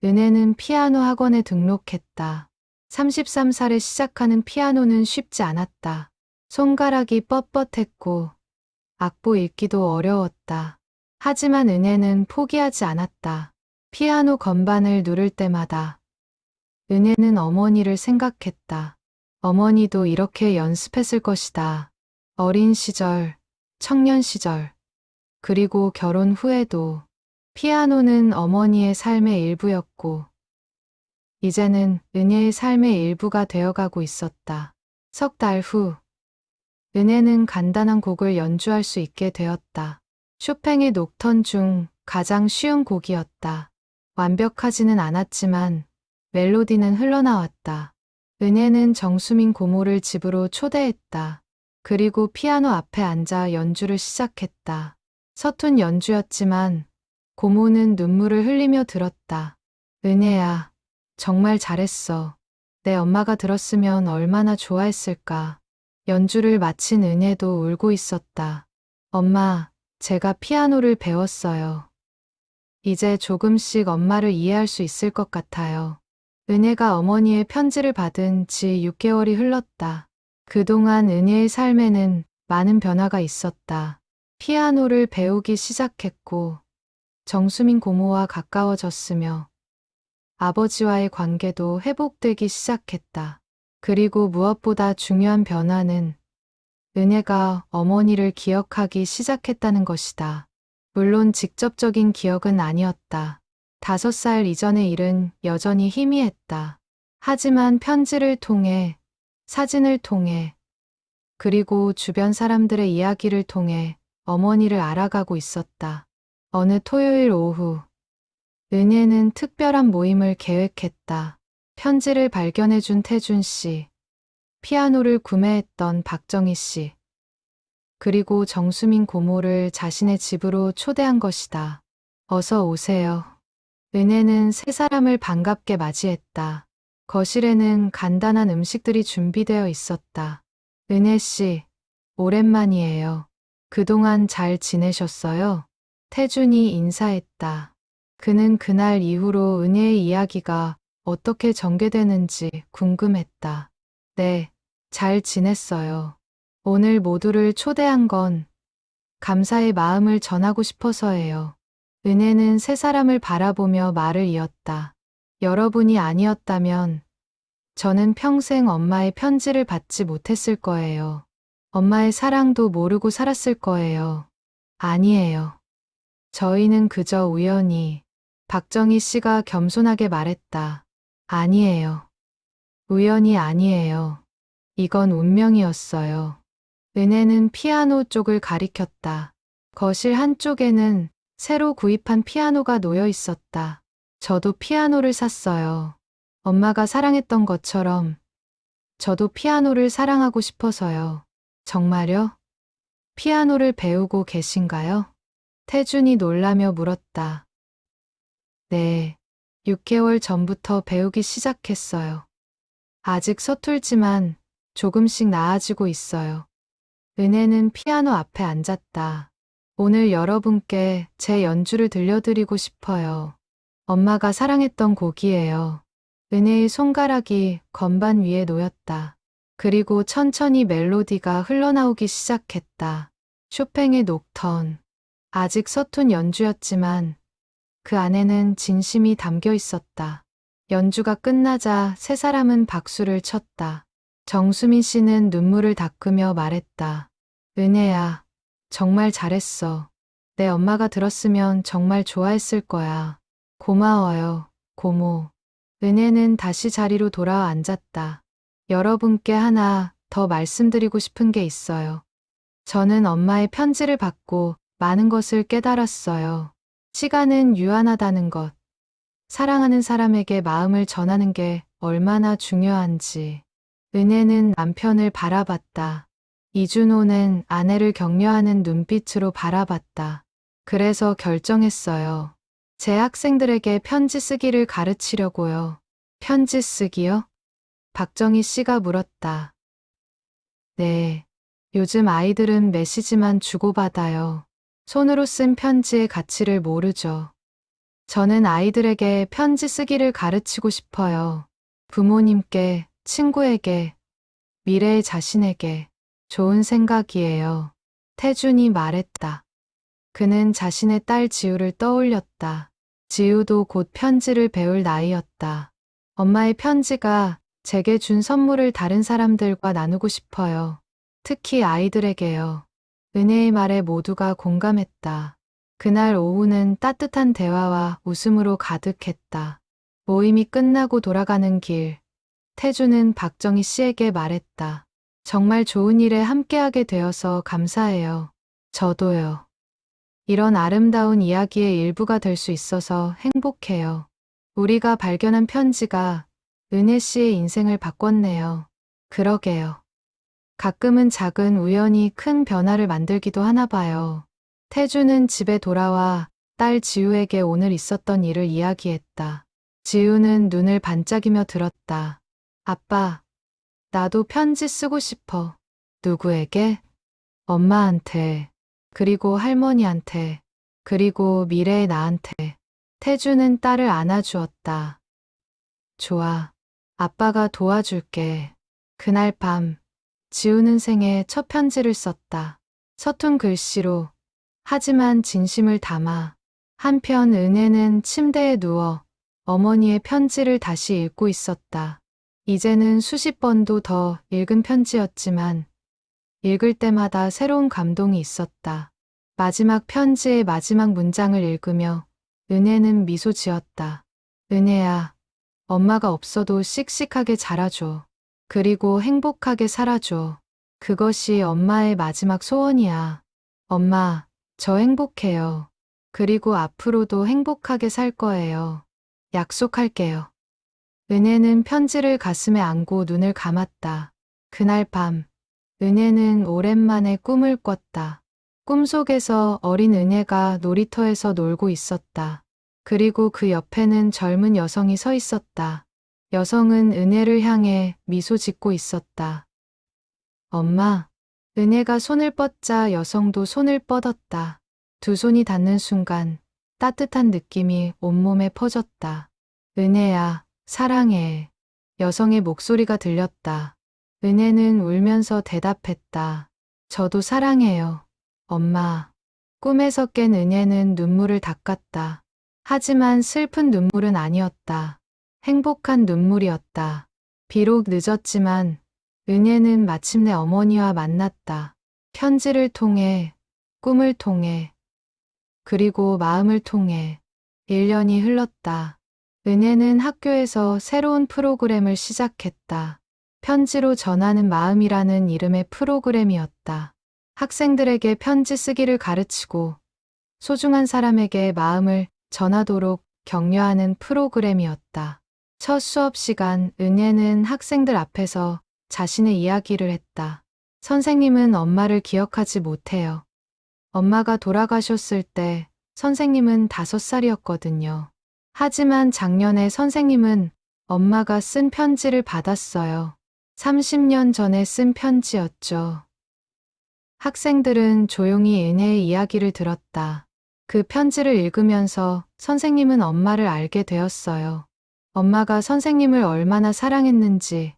은혜는 피아노 학원에 등록했다. 33살에 시작하는 피아노는 쉽지 않았다. 손가락이 뻣뻣했고 악보 읽기도 어려웠다. 하지만 은혜는 포기하지 않았다. 피아노 건반을 누를 때마다 은혜는 어머니를 생각했다. 어머니도 이렇게 연습했을 것이다. 어린 시절, 청년 시절, 그리고 결혼 후에도 피아노는 어머니의 삶의 일부였고 이제는 은혜의 삶의 일부가 되어가고 있었다. 석 달 후, 은혜는 간단한 곡을 연주할 수 있게 되었다. 쇼팽의 녹턴 중 가장 쉬운 곡이었다. 완벽하지는 않았지만 멜로디는 흘러나왔다. 은혜는 정수민 고모를 집으로 초대했다. 그리고 피아노 앞에 앉아 연주를 시작했다. 서툰 연주였지만 고모는 눈물을 흘리며 들었다. 은혜야, 정말 잘했어. 내 엄마가 들었으면 얼마나 좋아했을까. 연주를 마친 은혜도 울고 있었다. 엄마, 제가 피아노를 배웠어요. 이제 조금씩 엄마를 이해할 수 있을 것 같아요. 은혜가 어머니의 편지를 받은 지 6개월이 흘렀다. 그동안 은혜의 삶에는 많은 변화가 있었다. 피아노를 배우기 시작했고 정수민 고모와 가까워졌으며 아버지와의 관계도 회복되기 시작했다. 그리고 무엇보다 중요한 변화는 은혜가 어머니를 기억하기 시작했다는 것이다. 물론 직접적인 기억은 아니었다. 5살 이전의 일은 여전히 희미했다. 하지만 편지를 통해, 사진을 통해, 그리고 주변 사람들의 이야기를 통해 어머니를 알아가고 있었다. 어느 토요일 오후, 은혜는 특별한 모임을 계획했다. 편지를 발견해준 태준 씨, 피아노를 구매했던 박정희 씨, 그리고 정수민 고모를 자신의 집으로 초대한 것이다. 어서 오세요. 은혜는 세 사람을 반갑게 맞이했다. 거실에는 간단한 음식들이 준비되어 있었다. 은혜 씨, 오랜만이에요. 그동안 잘 지내셨어요? 태준이 인사했다. 그는 그날 이후로 은혜의 이야기가 어떻게 전개되는지 궁금했다. 네, 잘 지냈어요. 오늘 모두를 초대한 건 감사의 마음을 전하고 싶어서예요. 은혜는 세 사람을 바라보며 말을 이었다. 여러분이 아니었다면 저는 평생 엄마의 편지를 받지 못했을 거예요. 엄마의 사랑도 모르고 살았을 거예요. 아니에요. 저희는 그저 우연히 박정희 씨가 겸손하게 말했다. 아니에요. 우연이 아니에요. 이건 운명이었어요. 은혜는 피아노 쪽을 가리켰다. 거실 한쪽에는 새로 구입한 피아노가 놓여 있었다. 저도 피아노를 샀어요. 엄마가 사랑했던 것처럼 저도 피아노를 사랑하고 싶어서요. 정말요? 피아노를 배우고 계신가요? 태준이 놀라며 물었다. 네, 6개월 전부터 배우기 시작했어요. 아직 서툴지만 조금씩 나아지고 있어요. 은혜는 피아노 앞에 앉았다. 오늘 여러분께 제 연주를 들려드리고 싶어요. 엄마가 사랑했던 곡이에요. 은혜의 손가락이 건반 위에 놓였다. 그리고 천천히 멜로디가 흘러나오기 시작했다. 쇼팽의 녹턴. 아직 서툰 연주였지만 그 안에는 진심이 담겨 있었다. 연주가 끝나자 세 사람은 박수를 쳤다. 정수민 씨는 눈물을 닦으며 말했다. 은혜야, 정말 잘했어. 내 엄마가 들었으면 정말 좋아했을 거야. 고마워요, 고모. 은혜는 다시 자리로 돌아와 앉았다. 여러분께 하나 더 말씀드리고 싶은 게 있어요. 저는 엄마의 편지를 받고 많은 것을 깨달았어요. 시간은 유한하다는 것. 사랑하는 사람에게 마음을 전하는 게 얼마나 중요한지. 은혜는 남편을 바라봤다. 이준호는 아내를 격려하는 눈빛으로 바라봤다. 그래서 결정했어요. 제 학생들에게 편지 쓰기를 가르치려고요. 편지 쓰기요? 박정희 씨가 물었다. 네. 요즘 아이들은 메시지만 주고받아요. 손으로 쓴 편지의 가치를 모르죠. 저는 아이들에게 편지 쓰기를 가르치고 싶어요. 부모님께, 친구에게, 미래의 자신에게. 좋은 생각이에요. 태준이 말했다. 그는 자신의 딸 지우를 떠올렸다. 지우도 곧 편지를 배울 나이였다. 엄마의 편지가 제게 준 선물을 다른 사람들과 나누고 싶어요. 특히 아이들에게요. 은혜의 말에 모두가 공감했다. 그날 오후는 따뜻한 대화와 웃음으로 가득했다. 모임이 끝나고 돌아가는 길, 태주는 박정희 씨에게 말했다. 정말 좋은 일에 함께하게 되어서 감사해요. 저도요. 이런 아름다운 이야기의 일부가 될 수 있어서 행복해요. 우리가 발견한 편지가 은혜 씨의 인생을 바꿨네요. 그러게요. 가끔은 작은 우연이 큰 변화를 만들기도 하나 봐요. 태주는 집에 돌아와 딸 지우에게 오늘 있었던 일을 이야기했다. 지우는 눈을 반짝이며 들었다. 아빠, 나도 편지 쓰고 싶어. 누구에게? 엄마한테. 그리고 할머니한테. 그리고 미래의 나한테. 태주는 딸을 안아주었다. 좋아. 아빠가 도와줄게. 그날 밤, 지우는 생애 첫 편지를 썼다. 서툰 글씨로. 하지만 진심을 담아. 한편 은혜는 침대에 누워 어머니의 편지를 다시 읽고 있었다. 이제는 수십 번도 더 읽은 편지였지만 읽을 때마다 새로운 감동이 있었다. 마지막 편지의 마지막 문장을 읽으며 은혜는 미소 지었다. 은혜야, 엄마가 없어도 씩씩하게 자라줘. 그리고 행복하게 살아줘. 그것이 엄마의 마지막 소원이야. 엄마, 저 행복해요. 그리고 앞으로도 행복하게 살 거예요. 약속할게요. 은혜는 편지를 가슴에 안고 눈을 감았다. 그날 밤, 은혜는 오랜만에 꿈을 꿨다. 꿈속에서 어린 은혜가 놀이터에서 놀고 있었다. 그리고 그 옆에는 젊은 여성이 서 있었다. 여성은 은혜를 향해 미소 짓고 있었다. 엄마, 은혜가 손을 뻗자 여성도 손을 뻗었다. 두 손이 닿는 순간 따뜻한 느낌이 온몸에 퍼졌다. 은혜야, 사랑해. 여성의 목소리가 들렸다. 은혜는 울면서 대답했다. 저도 사랑해요. 엄마. 꿈에서 깬 은혜는 눈물을 닦았다. 하지만 슬픈 눈물은 아니었다. 행복한 눈물이었다. 비록 늦었지만 은혜는 마침내 어머니와 만났다. 편지를 통해, 꿈을 통해, 그리고 마음을 통해 1년이 흘렀다. 은혜는 학교에서 새로운 프로그램을 시작했다. 편지로 전하는 마음이라는 이름의 프로그램이었다. 학생들에게 편지 쓰기를 가르치고 소중한 사람에게 마음을 전하도록 격려하는 프로그램이었다. 첫 수업 시간 은혜는 학생들 앞에서 자신의 이야기를 했다. 선생님은 엄마를 기억하지 못해요. 엄마가 돌아가셨을 때 선생님은 5살이었거든요. 하지만 작년에 선생님은 엄마가 쓴 편지를 받았어요. 30년 전에 쓴 편지였죠. 학생들은 조용히 은혜의 이야기를 들었다. 그 편지를 읽으면서 선생님은 엄마를 알게 되었어요. 엄마가 선생님을 얼마나 사랑했는지,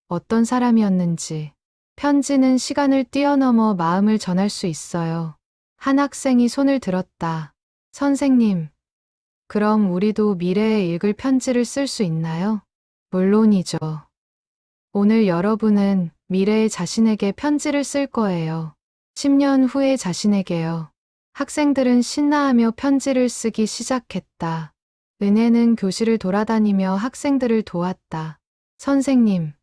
어떤 사람이었는지. 편지는 시간을 뛰어넘어 마음을 전할 수 있어요. 한 학생이 손을 들었다. 선생님, 그럼 우리도 미래에 읽을 편지를 쓸 수 있나요? 물론이죠. 오늘 여러분은 미래의 자신에게 편지를 쓸 거예요. 10년 후의 자신에게요. 학생들은 신나하며 편지를 쓰기 시작했다. 은혜는 교실을 돌아다니며 학생들을 도왔다. 선생님,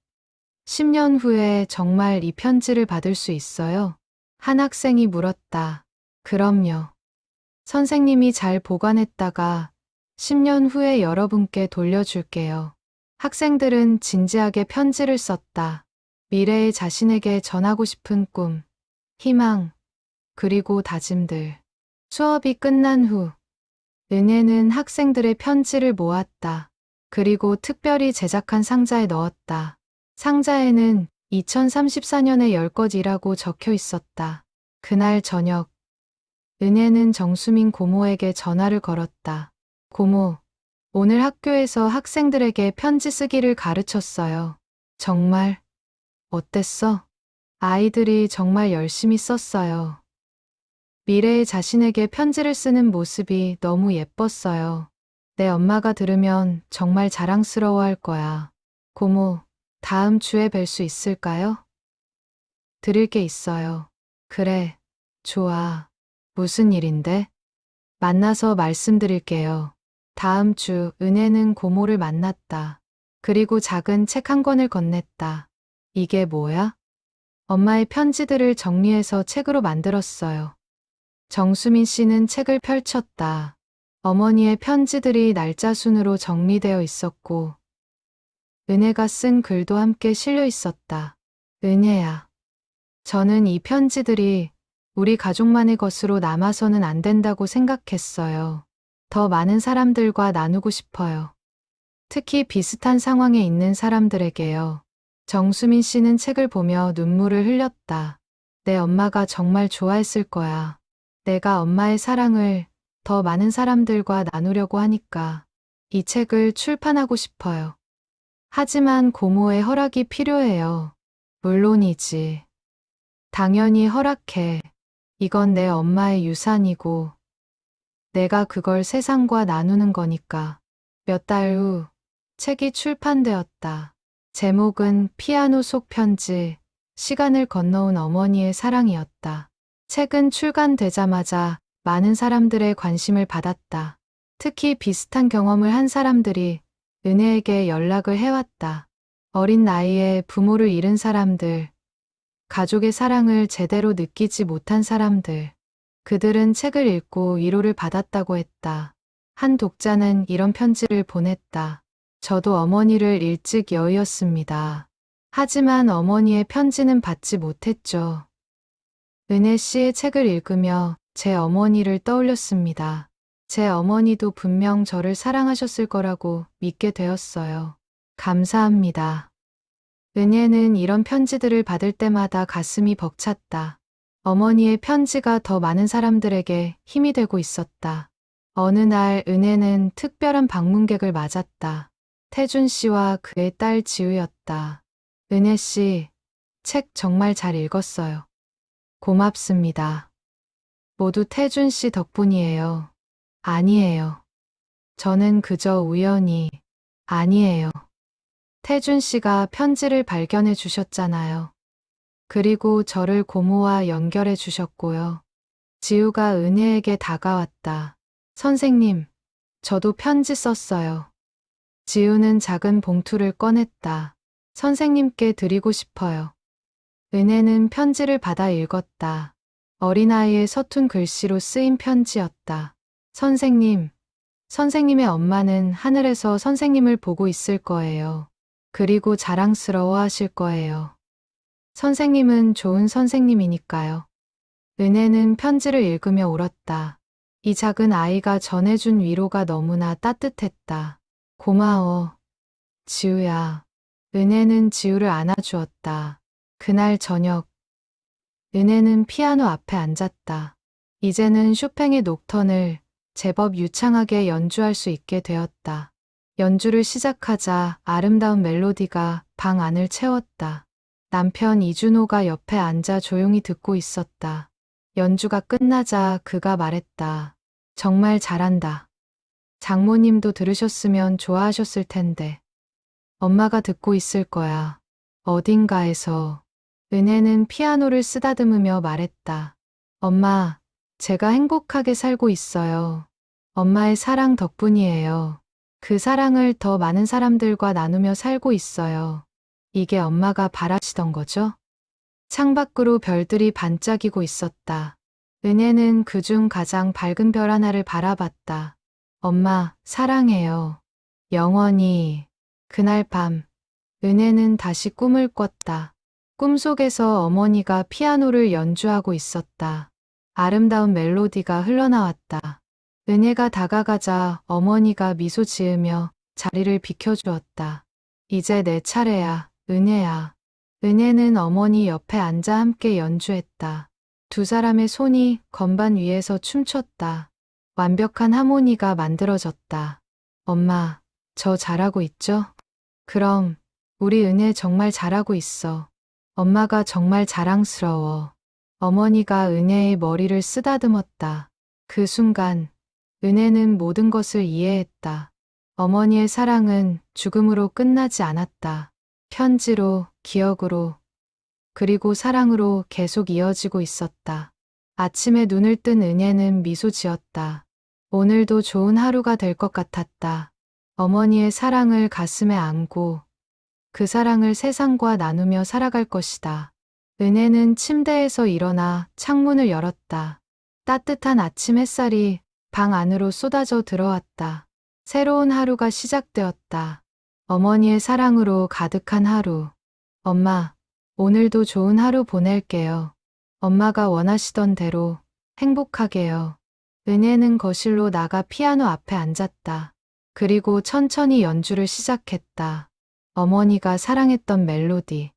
10년 후에 정말 이 편지를 받을 수 있어요? 한 학생이 물었다. 그럼요. 선생님이 잘 보관했다가 10년 후에 여러분께 돌려줄게요. 학생들은 진지하게 편지를 썼다. 미래의 자신에게 전하고 싶은 꿈, 희망, 그리고 다짐들. 수업이 끝난 후, 은혜는 학생들의 편지를 모았다. 그리고 특별히 제작한 상자에 넣었다. 상자에는 2034년에 열 것이라고 적혀 있었다. 그날 저녁, 은혜는 정수민 고모에게 전화를 걸었다. 고모, 오늘 학교에서 학생들에게 편지 쓰기를 가르쳤어요. 정말? 어땠어? 아이들이 정말 열심히 썼어요. 미래의 자신에게 편지를 쓰는 모습이 너무 예뻤어요. 내 엄마가 들으면 정말 자랑스러워할 거야. 고모, 다음 주에 뵐 수 있을까요? 드릴 게 있어요. 그래, 좋아. 무슨 일인데? 만나서 말씀드릴게요. 다음 주 은혜는 고모를 만났다. 그리고 작은 책 한 권을 건넸다. 이게 뭐야? 엄마의 편지들을 정리해서 책으로 만들었어요. 정수민 씨는 책을 펼쳤다. 어머니의 편지들이 날짜 순으로 정리되어 있었고 은혜가 쓴 글도 함께 실려 있었다. 은혜야. 저는 이 편지들이 우리 가족만의 것으로 남아서는 안 된다고 생각했어요. 더 많은 사람들과 나누고 싶어요. 특히 비슷한 상황에 있는 사람들에게요. 정수민 씨는 책을 보며 눈물을 흘렸다. 내 엄마가 정말 좋아했을 거야. 내가 엄마의 사랑을 더 많은 사람들과 나누려고 하니까 이 책을 출판하고 싶어요. 하지만 고모의 허락이 필요해요. 물론이지. 당연히 허락해. 이건 내 엄마의 유산이고 내가 그걸 세상과 나누는 거니까. 몇 달 후 책이 출판되었다. 제목은 피아노 속 편지, 시간을 건너온 어머니의 사랑이었다. 책은 출간되자마자 많은 사람들의 관심을 받았다. 특히 비슷한 경험을 한 사람들이 은혜에게 연락을 해왔다. 어린 나이에 부모를 잃은 사람들, 가족의 사랑을 제대로 느끼지 못한 사람들. 그들은 책을 읽고 위로를 받았다고 했다. 한 독자는 이런 편지를 보냈다. 저도 어머니를 일찍 여의었습니다. 하지만 어머니의 편지는 받지 못했죠. 은혜 씨의 책을 읽으며 제 어머니를 떠올렸습니다. 제 어머니도 분명 저를 사랑하셨을 거라고 믿게 되었어요. 감사합니다. 은혜는 이런 편지들을 받을 때마다 가슴이 벅찼다. 어머니의 편지가 더 많은 사람들에게 힘이 되고 있었다. 어느 날 은혜는 특별한 방문객을 맞았다. 태준 씨와 그의 딸 지우였다. 은혜 씨, 책 정말 잘 읽었어요. 고맙습니다. 모두 태준 씨 덕분이에요. 아니에요. 저는 그저 우연히. 아니에요. 태준 씨가 편지를 발견해 주셨잖아요. 그리고 저를 고모와 연결해 주셨고요. 지우가 은혜에게 다가왔다. 선생님, 저도 편지 썼어요. 지우는 작은 봉투를 꺼냈다. 선생님께 드리고 싶어요. 은혜는 편지를 받아 읽었다. 어린아이의 서툰 글씨로 쓰인 편지였다. 선생님, 선생님의 엄마는 하늘에서 선생님을 보고 있을 거예요. 그리고 자랑스러워 하실 거예요. 선생님은 좋은 선생님이니까요. 은혜는 편지를 읽으며 울었다. 이 작은 아이가 전해준 위로가 너무나 따뜻했다. 고마워, 지우야. 은혜는 지우를 안아주었다. 그날 저녁, 은혜는 피아노 앞에 앉았다. 이제는 쇼팽의 녹턴을 제법 유창하게 연주할 수 있게 되었다. 연주를 시작하자 아름다운 멜로디가 방 안을 채웠다. 남편 이준호가 옆에 앉아 조용히 듣고 있었다. 연주가 끝나자 그가 말했다. 정말 잘한다. 장모님도 들으셨으면 좋아하셨을 텐데. 엄마가 듣고 있을 거야. 어딘가에서. 은혜는 피아노를 쓰다듬으며 말했다. 엄마, 제가 행복하게 살고 있어요. 엄마의 사랑 덕분이에요. 그 사랑을 더 많은 사람들과 나누며 살고 있어요. 이게 엄마가 바라시던 거죠? 창밖으로 별들이 반짝이고 있었다. 은혜는 그중 가장 밝은 별 하나를 바라봤다. 엄마, 사랑해요. 영원히. 그날 밤, 은혜는 다시 꿈을 꿨다. 꿈속에서 어머니가 피아노를 연주하고 있었다. 아름다운 멜로디가 흘러나왔다. 은혜가 다가가자 어머니가 미소 지으며 자리를 비켜주었다. 이제 내 차례야, 은혜야. 은혜는 어머니 옆에 앉아 함께 연주했다. 두 사람의 손이 건반 위에서 춤췄다. 완벽한 하모니가 만들어졌다. 엄마, 저 잘하고 있죠? 그럼, 우리 은혜 정말 잘하고 있어. 엄마가 정말 자랑스러워. 어머니가 은혜의 머리를 쓰다듬었다. 그 순간, 은혜는 모든 것을 이해했다. 어머니의 사랑은 죽음으로 끝나지 않았다. 편지로, 기억으로, 그리고 사랑으로 계속 이어지고 있었다. 아침에 눈을 뜬 은혜는 미소 지었다. 오늘도 좋은 하루가 될 것 같았다. 어머니의 사랑을 가슴에 안고 그 사랑을 세상과 나누며 살아갈 것이다. 은혜는 침대에서 일어나 창문을 열었다. 따뜻한 아침 햇살이 방 안으로 쏟아져 들어왔다. 새로운 하루가 시작되었다. 어머니의 사랑으로 가득한 하루. 엄마, 오늘도 좋은 하루 보낼게요. 엄마가 원하시던 대로 행복하게요. 은혜는 거실로 나가 피아노 앞에 앉았다. 그리고 천천히 연주를 시작했다. 어머니가 사랑했던 멜로디.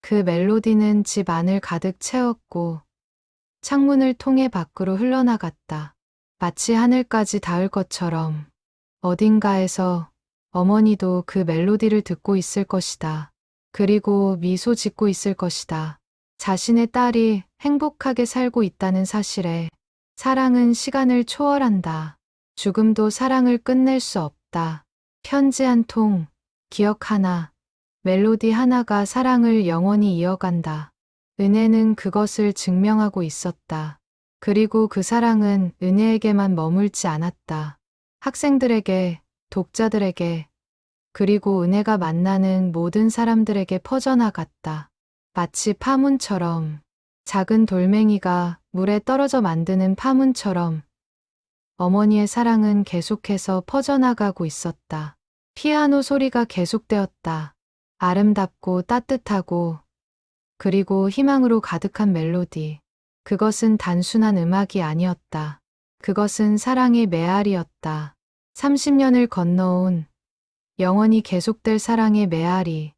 그 멜로디는 집 안을 가득 채웠고 창문을 통해 밖으로 흘러나갔다. 마치 하늘까지 닿을 것처럼 어딘가에서 어머니도 그 멜로디를 듣고 있을 것이다. 그리고 미소 짓고 있을 것이다. 자신의 딸이 행복하게 살고 있다는 사실에 사랑은 시간을 초월한다. 죽음도 사랑을 끝낼 수 없다. 편지 한 통, 기억 하나, 멜로디 하나가 사랑을 영원히 이어간다. 은혜는 그것을 증명하고 있었다. 그리고 그 사랑은 은혜에게만 머물지 않았다. 학생들에게, 독자들에게, 그리고 은혜가 만나는 모든 사람들에게 퍼져나갔다. 마치 파문처럼, 작은 돌멩이가 물에 떨어져 만드는 파문처럼 어머니의 사랑은 계속해서 퍼져나가고 있었다. 피아노 소리가 계속되었다. 아름답고 따뜻하고 그리고 희망으로 가득한 멜로디. 그것은 단순한 음악이 아니었다. 그것은 사랑의 메아리였다. 30년을 건너온 영원히 계속될 사랑의 메아리.